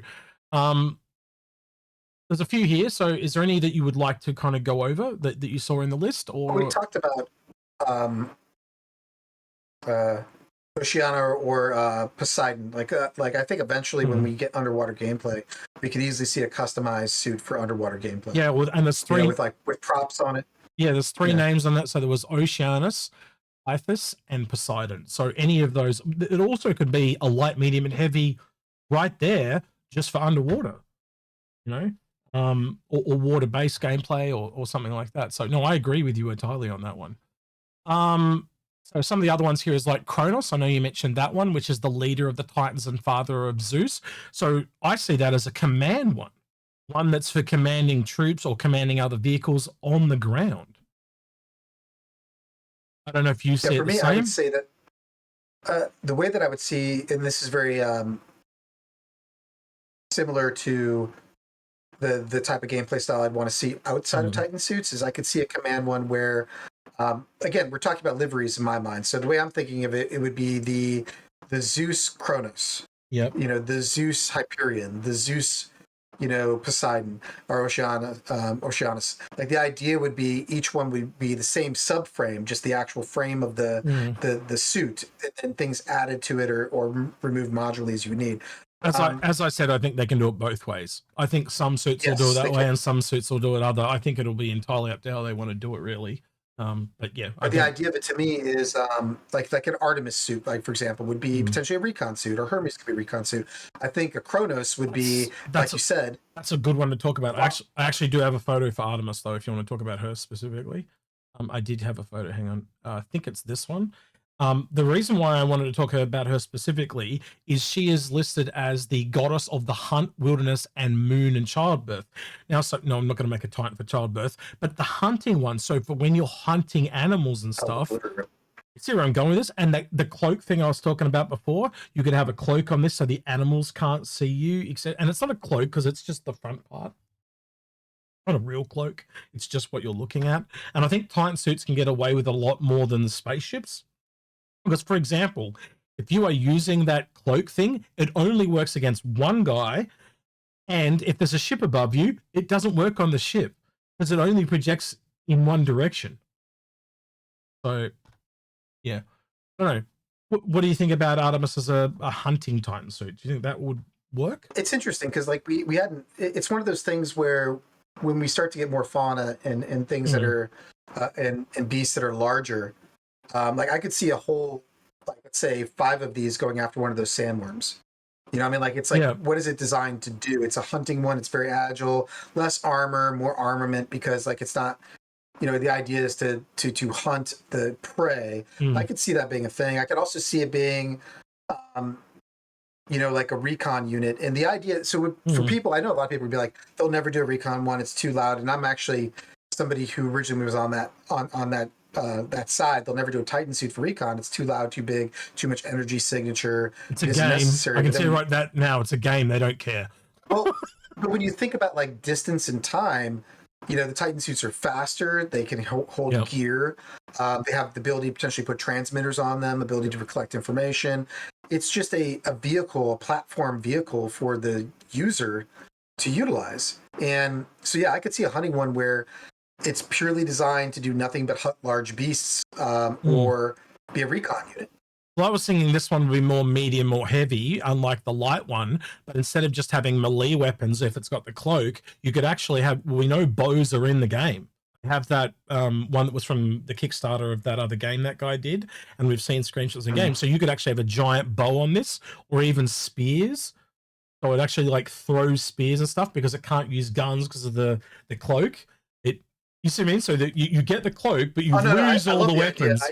there's a few here. So is there any that you would like to kind of go over that you saw in the list? Or we talked about Oceana or Poseidon. Like I think eventually when we get underwater gameplay, we could easily see a customized suit for underwater gameplay. Yeah, and there's 3 with props on it. Yeah, there's 3 names on that. So there was Oceanus, Ithis, and Poseidon. So any of those. It also could be a light, medium, and heavy right there just for underwater. You know. Or water-based gameplay or something like that. So no, I agree with you entirely on that one. So some of the other ones here is like Kronos. I know you mentioned that one, which is the leader of the Titans and father of Zeus. So I see that as a command one that's for commanding troops or commanding other vehicles on the ground. I don't know if you see it the same. I would say that the way that I would see, and this is very similar to the type of gameplay style I'd want to see outside of Titan suits, is I could see a command one where, again, we're talking about liveries in my mind. So the way I'm thinking of it, it would be the Zeus Kronos. Yep. You know, the Zeus Hyperion, the Zeus, Poseidon or Oceanus. Like the idea would be each one would be the same subframe, just the actual frame of the suit, and things added to it or removed modularly as you would need. As I said, I think they can do it both ways. I think some suits will do it that way, and some suits will do it other. I think it'll be entirely up to how they want to do it, really. But yeah, the idea of it to me is like an Artemis suit, like for example, would be potentially a recon suit, or Hermes could be a recon suit. I think a Kronos would be, like you said. That's a good one to talk about. I actually do have a photo for Artemis, though, if you want to talk about her specifically. I did have a photo. Hang on. I think it's this one. The reason why I wanted to talk about her specifically is she is listed as the goddess of the hunt, wilderness, and moon and childbirth. Now, no, I'm not going to make a Titan for childbirth, but the hunting one. So for when you're hunting animals and stuff, see where I'm going with this? And the cloak thing I was talking about before, you could have a cloak on this so the animals can't see you, etc. And it's not a cloak because it's just the front part. Not a real cloak. It's just what you're looking at. And I think Titan suits can get away with a lot more than the spaceships. Because, for example, if you are using that cloak thing, it only works against one guy. And if there's a ship above you, it doesn't work on the ship because it only projects in one direction. So, yeah. I don't know. What do you think about Artemis as a hunting Titan suit? Do you think that would work? It's interesting because, like, we hadn't. It's one of those things where when we start to get more fauna and things that are and beasts that are larger, Like I could see a whole, like let's say 5 of these going after one of those sandworms. You know what I mean? Like it's like, Yeah. what is it designed to do? It's a hunting one. It's very agile, less armor, more armament, because like it's not, you know, the idea is to hunt the prey. I Mm. could see that being a thing. I could also see it being, um, you know, like a recon unit. And the idea, so for Mm. people, I know a lot of people would be like, they'll never do a recon one. It's too loud. And I'm actually somebody who originally was on that side. They'll never do a Titan suit for recon. It's too loud, too big, too much energy signature. It's a It isn't game. necessary. I can But see then, right that now. It's a game. They don't care. well, but when you think about like distance and time, you know, the Titan suits are faster. They can hold Yep. gear. They have the ability to potentially put transmitters on them, ability to collect information. It's just a vehicle, a platform vehicle for the user to utilize. And so, yeah, I could see a hunting one where it's purely designed to do nothing but hunt large beasts, or be a recon unit. Well, I was thinking this one would be more medium or heavy, unlike the light one. But instead of just having melee weapons, if it's got the cloak, you could actually have. We know bows are in the game. Have that one that was from the Kickstarter of that other game that guy did, and we've seen screenshots in game. So you could actually have a giant bow on this, or even spears. So it actually like throws spears and stuff because it can't use guns because of the cloak. You see what I mean? So that you get the cloak, but you lose all the weapons.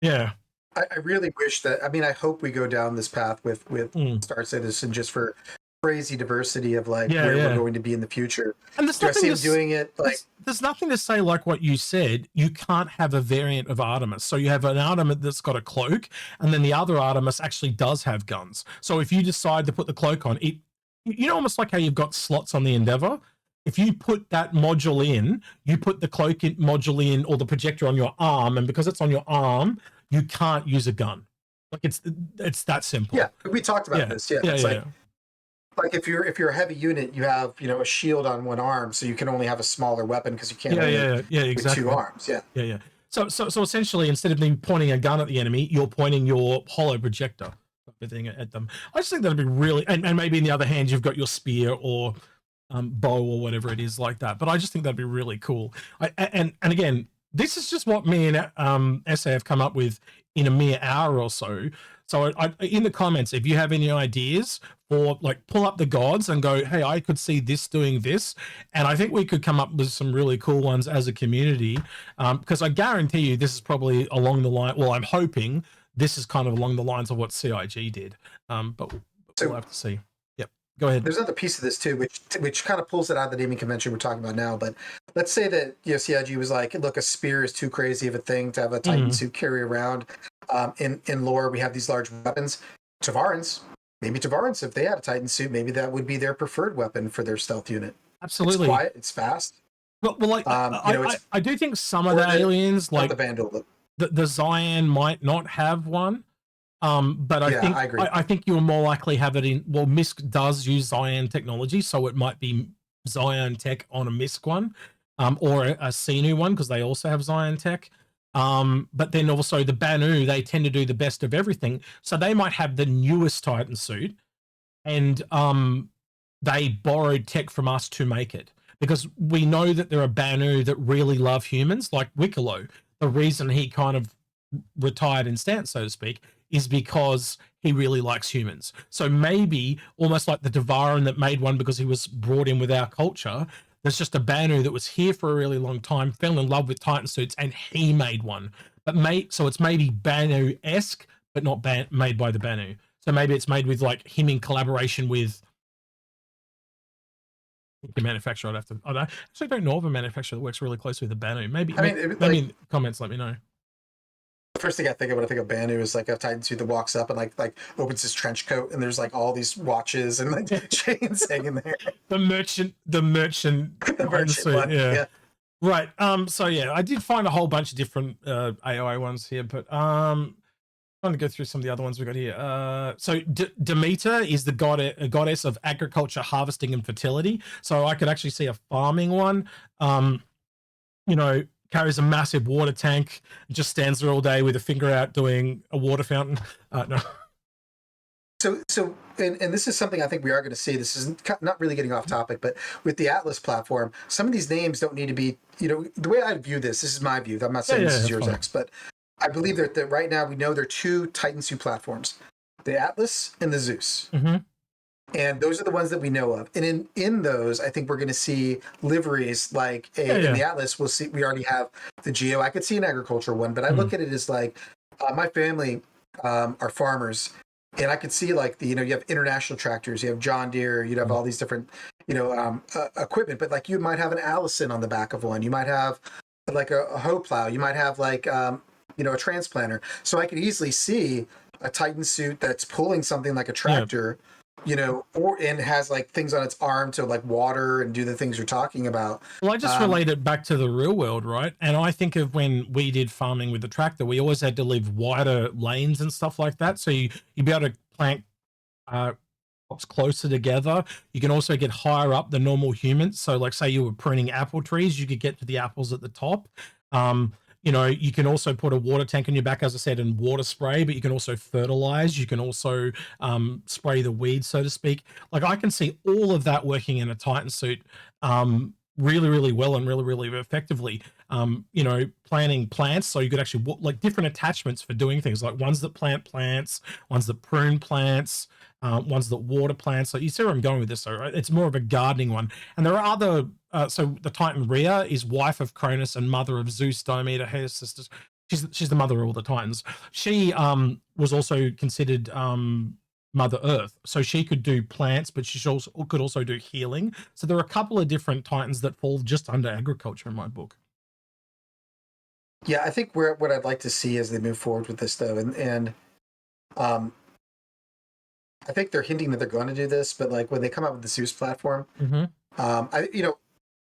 Yeah. I really wish that. I mean, I hope we go down this path with Star Citizen just for crazy diversity of like where we're going to be in the future. And there's Do I nothing see him doing it? Like, there's nothing to say like what you said. You can't have a variant of Artemis. So you have an Artemis that's got a cloak, and then the other Artemis actually does have guns. So if you decide to put the cloak on, you know, almost like how you've got slots on the Endeavor. If you put that module in, you put the cloak module in or the projector on your arm, and because it's on your arm, you can't use a gun. Like it's that simple. Yeah, we talked about this. Yeah, it's like if you're a heavy unit, you have, you know, a shield on one arm, so you can only have a smaller weapon because you can't exactly. with 2 arms. Yeah. So essentially, instead of pointing a gun at the enemy, you're pointing your hollow projector thing at them. I just think that'd be really, and maybe in the other hand, you've got your spear or bow or whatever it is like that. But I just think that'd be really cool. And again, this is just what me and Ese have come up with in a mere hour or so. So in the comments, if you have any ideas, or like pull up the gods and go, hey, I could see this doing this. And I think we could come up with some really cool ones as a community, because I guarantee you this is probably along the line. Well, I'm hoping this is kind of along the lines of what CIG did, but we'll have to see. Go ahead. There's another piece of this too, which kind of pulls it out of the naming convention we're talking about now. But let's say that, you know, CIG was like, look, a spear is too crazy of a thing to have a Titan suit carry around. In lore, we have these large weapons. Tavarans, if they had a Titan suit, maybe that would be their preferred weapon for their stealth unit. Absolutely, it's quiet, it's fast. Well, like I do think some of the aliens, like the Vandal, the Xian, might not have one. But I think I think you'll more likely have it in. Well, MISC does use Xian technology, so it might be Xian tech on a MISC one, or a Xenu one because they also have Xian tech. But then also the Banu, they tend to do the best of everything, so they might have the newest Titan suit, and they borrowed tech from us to make it because we know that there are Banu that really love humans, like Wicklow. The reason he kind of retired in stance, so to speak, is because he really likes humans. So maybe almost like the Tavarian that made one because he was brought in with our culture. There's just a Banu that was here for a really long time, fell in love with Titan suits, and he made one. But so it's maybe Banu-esque, but not made by the Banu. So maybe it's made with like him in collaboration with the manufacturer. I actually don't know of a manufacturer that works really closely with the Banu. Maybe maybe in the comments, let me know. The first thing I think of when I think of Banu is like a Titan suit that walks up and like opens his trench coat and there's like all these watches and like chains hanging there. The merchant suit, one, yeah. Right. So yeah, I did find a whole bunch of different AI ones here, but trying to go through some of the other ones we got here. So Demeter is the goddess of agriculture, harvesting, and fertility. So I could actually see a farming one. You know, carries a massive water tank, just stands there all day with a finger out doing a water fountain. No. So, and this is something I think we are going to see. This is not really getting off topic, but with the Atlas platform, some of these names don't need to be, you know, the way I view this is my view. I'm not saying this is yours, X, but I believe that right now we know there are two Titansuit platforms, the Atlas and the Zeus. Mm-hmm. And those are the ones that we know of. And in those, I think we're going to see liveries like in the Atlas, we already have the Geo. I could see an agricultural one, but I look at it as like my family are farmers. And I could see like you have international tractors, you have John Deere, you'd have all these different, equipment, but like you might have an Allison on the back of one. You might have like a hoe plow. You might have like, a transplanter. So I could easily see a Titansuit that's pulling something like a tractor, and has like things on its arm to like water and do the things you're talking about. Well, I just relate it back to the real world, right? And I think of when we did farming with the tractor, we always had to leave wider lanes and stuff like that. So you'd be able to plant crops closer together. You can also get higher up than normal humans. So like say you were pruning apple trees, you could get to the apples at the top. You can also put a water tank on your back, as I said, and water spray, but you can also fertilize. You can also spray the weeds, so to speak. Like I can see all of that working in a Titansuit really, really well and really, really effectively. Planting plants, so you could actually like different attachments for doing things, like ones that plant plants, ones that prune plants, ones that water plants. So you see where I'm going with this, though, right? It's more of a gardening one. And there are other, so the Titan Rhea is wife of Cronus and mother of Zeus, Diomedes, her sisters. She's the mother of all the Titans. She was also considered Mother Earth, so she could do plants, but she could also do healing. So there are a couple of different Titans that fall just under agriculture in my book. Yeah, I think what I'd like to see as they move forward with this, though, and I think they're hinting that they're going to do this, but like when they come out with the Zeus platform,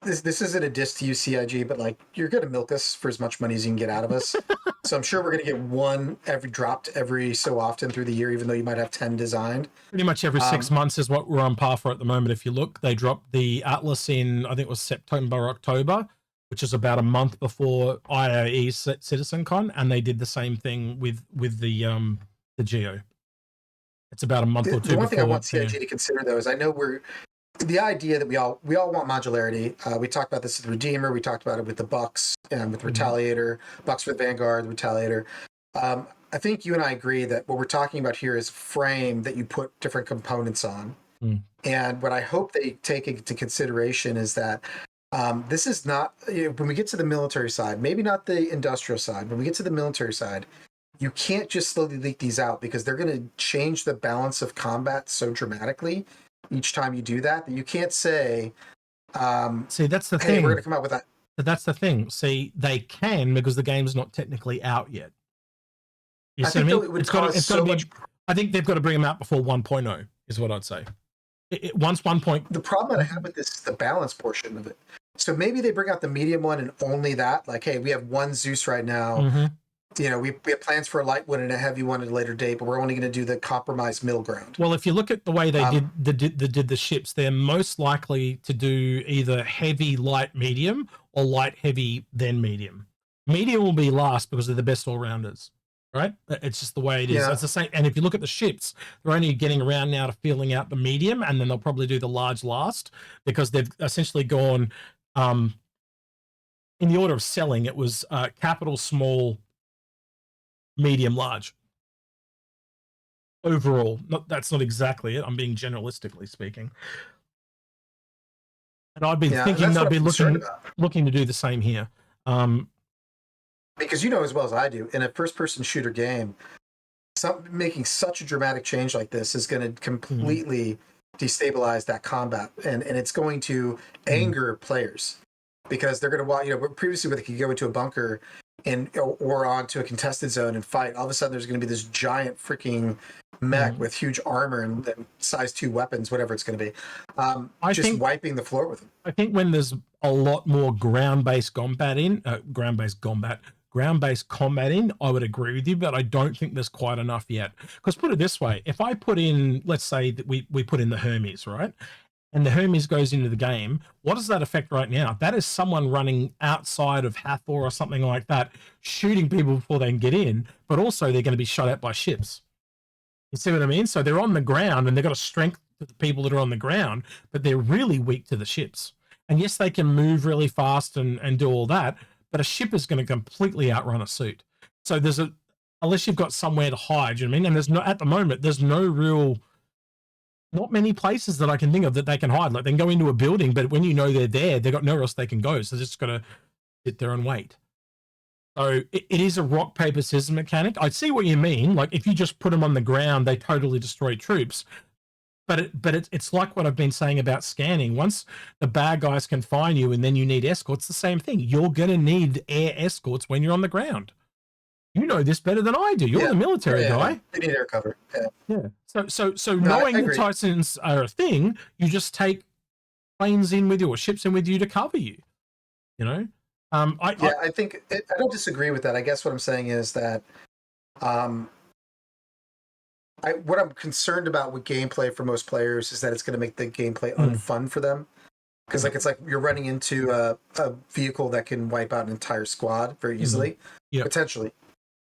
this isn't a diss to you, CIG, but like you're going to milk us for as much money as you can get out of us. So I'm sure we're going to get one dropped every so often through the year, even though you might have 10 designed. Pretty much every 6 months is what we're on par for at the moment. If you look, they dropped the Atlas in, I think it was September, October, which is about a month before IAE CitizenCon, and they did the same thing with the Geo. It's about a month or two. The one thing I want CIG to consider, though, is I know the idea that we all want modularity. We talked about this with Redeemer. We talked about it with the Bucks and with Retaliator, Bucks with Vanguard, Retaliator. I think you and I agree that what we're talking about here is a frame that you put different components on. And what I hope they take into consideration is that this is not, when we get to the military side, maybe not the industrial side, when we get to the military side, you can't just slowly leak these out because they're going to change the balance of combat so dramatically each time you do that you can't say, see, that's the hey, thing. we're going to come out with that. But that's the thing. See, they can because the game's not technically out yet. You see what I mean? It's got to be. I think they've got to bring them out before 1.0 is what I'd say. Once 1. The problem that I have with this is the balance portion of it. So maybe they bring out the medium one and only that. Like, hey, we have one Zeus right now. We have plans for a light one and a heavy one at a later date, but we're only going to do the compromised middle ground. Well, if you look at the way they did the ships, they're most likely to do either heavy, light, medium, or light, heavy, then medium. Medium will be last because they're the best all-rounders, right? It's just the way it is. It's the same. And if you look at the ships, they're only getting around now to feeling out the medium, and then they'll probably do the large last because they've essentially gone in the order of selling. It was capital, small, medium, large. Overall, that's not exactly it. I'm being generalistically speaking. And I've been thinking they'll be looking to do the same here. Because you know as well as I do, in a first-person shooter game, making such a dramatic change like this is going to completely destabilize that combat, and it's going to anger players because they're going to watch. Previously, where they could go into a bunker or onto a contested zone and fight, all of a sudden there's going to be this giant freaking mech with huge armor and size 2 weapons, whatever it's going to be. I think wiping the floor with them. I think when there's a lot more ground-based combat in, I would agree with you, but I don't think there's quite enough yet. Because put it this way, if I put in, let's say that we put in the Hermes, right? And the Hermes goes into the game, what does that affect right now? That is someone running outside of Hathor or something like that, shooting people before they can get in, but also they're going to be shot at by ships. You see what I mean? So they're on the ground and they've got a strength to the people that are on the ground, but they're really weak to the ships. And yes, they can move really fast and do all that, but a ship is going to completely outrun a suit. So there's unless you've got somewhere to hide, you know what I mean? And there's no, at the moment, there's not many places that I can think of that they can hide. Like they can go into a building, but when you know they're there, they've got nowhere else they can go. So they're just got to sit there and wait. So it is a rock, paper, scissors mechanic. I see what you mean. Like if you just put them on the ground, they totally destroy troops. But it's like what I've been saying about scanning. Once the bad guys can find you and then you need escorts, the same thing. You're going to need air escorts when you're on the ground. You know this better than I do. You're the military guy. You need air cover. Yeah. So knowing the Titans are a thing, you just take planes in with you or ships in with you to cover you. You know? I think I don't disagree with that. I guess what I'm saying is that what I'm concerned about with gameplay for most players is that it's going to make the gameplay unfun for them. Because it's like you're running into a vehicle that can wipe out an entire squad very easily, potentially.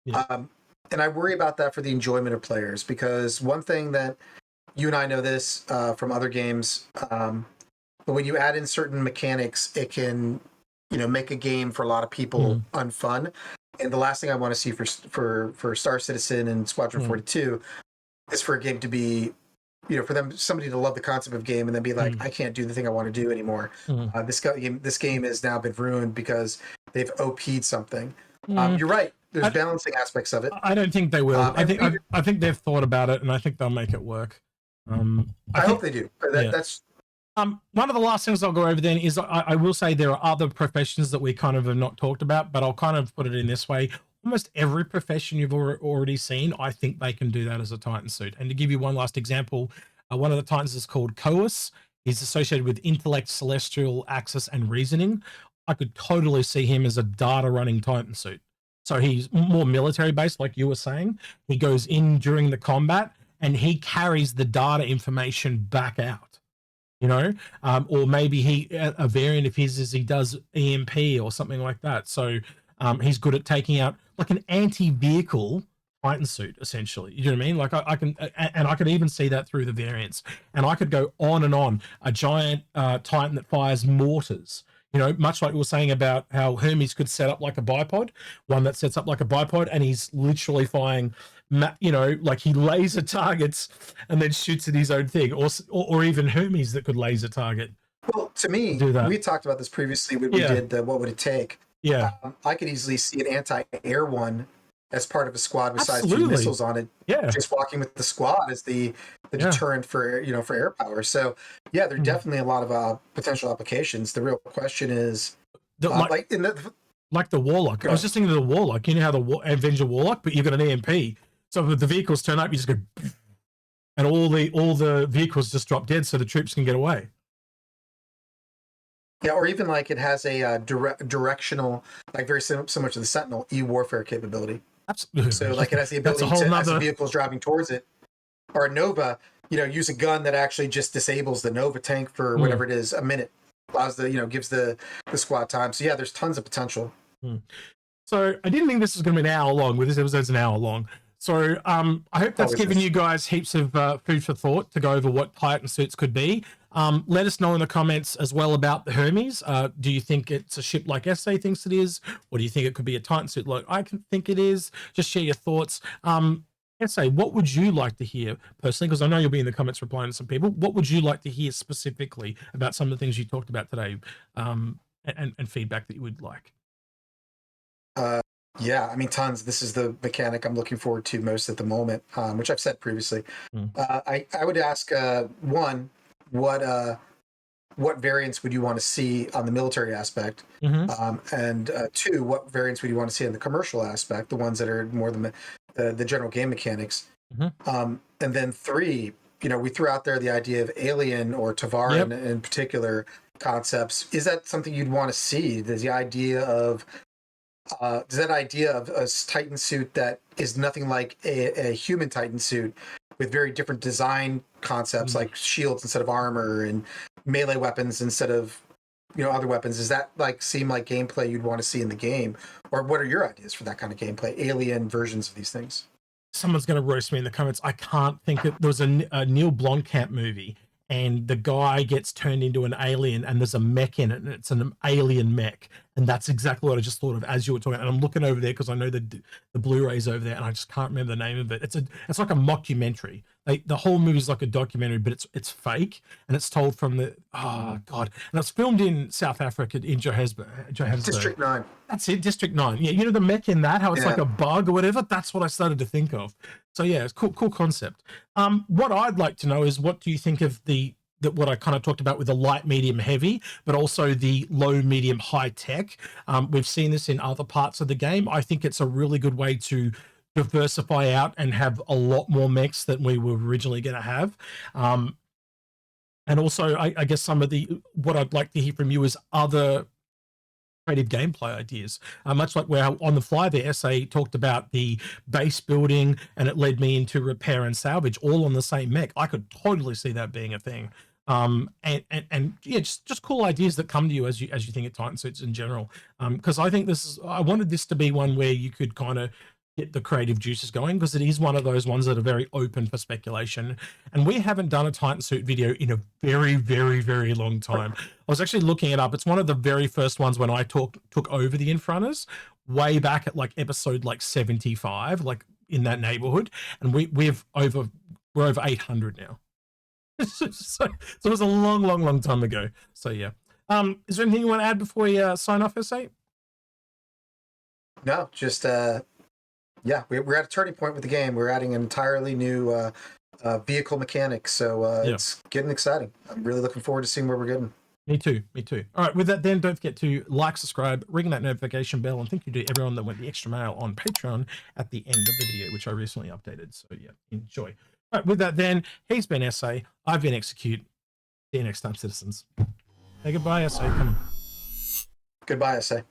Yeah. And I worry about that for the enjoyment of players, because one thing that you and I know this from other games, but when you add in certain mechanics, it can make a game for a lot of people unfun. And the last thing I want to see for Star Citizen and Squadron 42 is for a game to be, for somebody to love the concept of game and then be like, I can't do the thing I want to do anymore. This game has now been ruined because they've OP'd something. You're right. There's balancing aspects of it. I don't think they will. I think they've thought about it, and I think they'll make it work. I hope they do. That's one of the last things I'll go over then is I will say there are other professions that we kind of have not talked about, but I'll kind of put it in this way. Almost every profession you've already seen, I think they can do that as a Titan suit. And to give you one last example, one of the Titans is called Coas. He's associated with intellect, celestial, access, and reasoning. I could totally see him as a data running Titan suit. So he's more military based, like you were saying. He goes in during the combat and he carries the data information back out, or maybe a variant of his is he does EMP or something like that. So he's good at taking out like an anti-vehicle Titan suit, essentially. You know what I mean? Like I could even see that through the variants, and I could go on and on. A giant Titan that fires mortars. Much like we were saying about how Hermes could set up like a bipod, one that sets up like a bipod, and he's literally firing, like he laser targets and then shoots at his own thing, or even Hermes that could laser target. Well, to me, we talked about this previously when we did the What Would It Take? Yeah. I could easily see an anti-air one as part of a squad with size 2 missiles on it. Yeah. Just walking with the squad as the deterrent for for air power. So there are definitely a lot of potential applications. The real question is like the Warlock. I was just thinking of the Warlock. You know how the Avenger Warlock, but you've got an EMP. So if the vehicles turn up, you just go, and all the vehicles just drop dead, so the troops can get away. Yeah, or even like it has a directional, like very similar to the Sentinel e-warfare capability. Absolutely. So like it has the ability to, as the vehicle's driving towards it, or a Nova, use a gun that actually just disables the Nova tank for whatever it is, a minute. Allows gives the squad time. So there's tons of potential. So I didn't think this was going to be an hour long. With this episode's an hour long. So I hope that's given you guys heaps of food for thought to go over what Titan suits could be. Let us know in the comments as well about the Hermes. Do you think it's a ship like Ese thinks it is? Or do you think it could be a Titan suit like I can think it is? Just share your thoughts. Ese, what would you like to hear personally? Because I know you'll be in the comments replying to some people. What would you like to hear specifically about some of the things you talked about today, and feedback that you would like? Tons. This is the mechanic I'm looking forward to most at the moment, which I've said previously. I would ask, one, what variants would you want to see on the military aspect? And two, what variants would you want to see on the commercial aspect, the ones that are more the general game mechanics? And then three, we threw out there the idea of alien or Tavarian in particular concepts. Is that something you'd want to see? Does that idea of a Titan suit that is nothing like a human Titan suit with very different design concepts, like shields instead of armor and melee weapons instead of other weapons, does that seem like gameplay you'd want to see in the game? Or what are your ideas for that kind of gameplay, alien versions of these things? Someone's going to roast me in the comments. I can't think there was a Neil Blomkamp movie, and the guy gets turned into an alien, and there's a mech in it, and it's an alien mech. And that's exactly what I just thought of as you were talking. And I'm looking over there because I know the Blu-ray's over there, and I just can't remember the name of it. It's like a mockumentary. The whole movie is like a documentary, but it's fake, and it's told from the and it's filmed in South Africa in Johannesburg. District 9. That's it, District 9. Yeah, you know the mech in that, how it's like a bug or whatever. That's what I started to think of. So yeah, it's cool concept. What I'd like to know is, what do you think of what I kind of talked about with the light, medium, heavy, but also the low, medium, high tech? We've seen this in other parts of the game. I think it's a really good way to diversify out and have a lot more mechs than we were originally going to have. And also, I guess what I'd like to hear from you is other creative gameplay ideas. Much like where on the fly there, Ese talked about the base building, and it led me into repair and salvage, all on the same mech. I could totally see that being a thing. And yeah, just cool ideas that come to you as you think of Titansuits in general. Because I think I wanted this to be one where you could kind of get the creative juices going, because it is one of those ones that are very open for speculation. And we haven't done a Titansuit video in a very, very, very long time. I was actually looking it up. It's one of the very first ones when I took over the Inforunners, way back at like episode 75, like in that neighborhood. And we're over 800 now. so it was a long time ago. So yeah. Is there anything you want to add before we sign off, Ese? No, just yeah, we're at a turning point with the game. We're adding an entirely new vehicle mechanic, so it's getting exciting. I'm really looking forward to seeing where we're getting. Me too. All right, with that then, don't forget to like, subscribe, ring that notification bell, and thank you to everyone that went the extra mile on Patreon at the end of the video, which I recently updated. So yeah, enjoy. All right, with that then, he's been Ese, I've been Execute. See you next time, citizens. Say goodbye, Ese. Come on. Goodbye, Ese.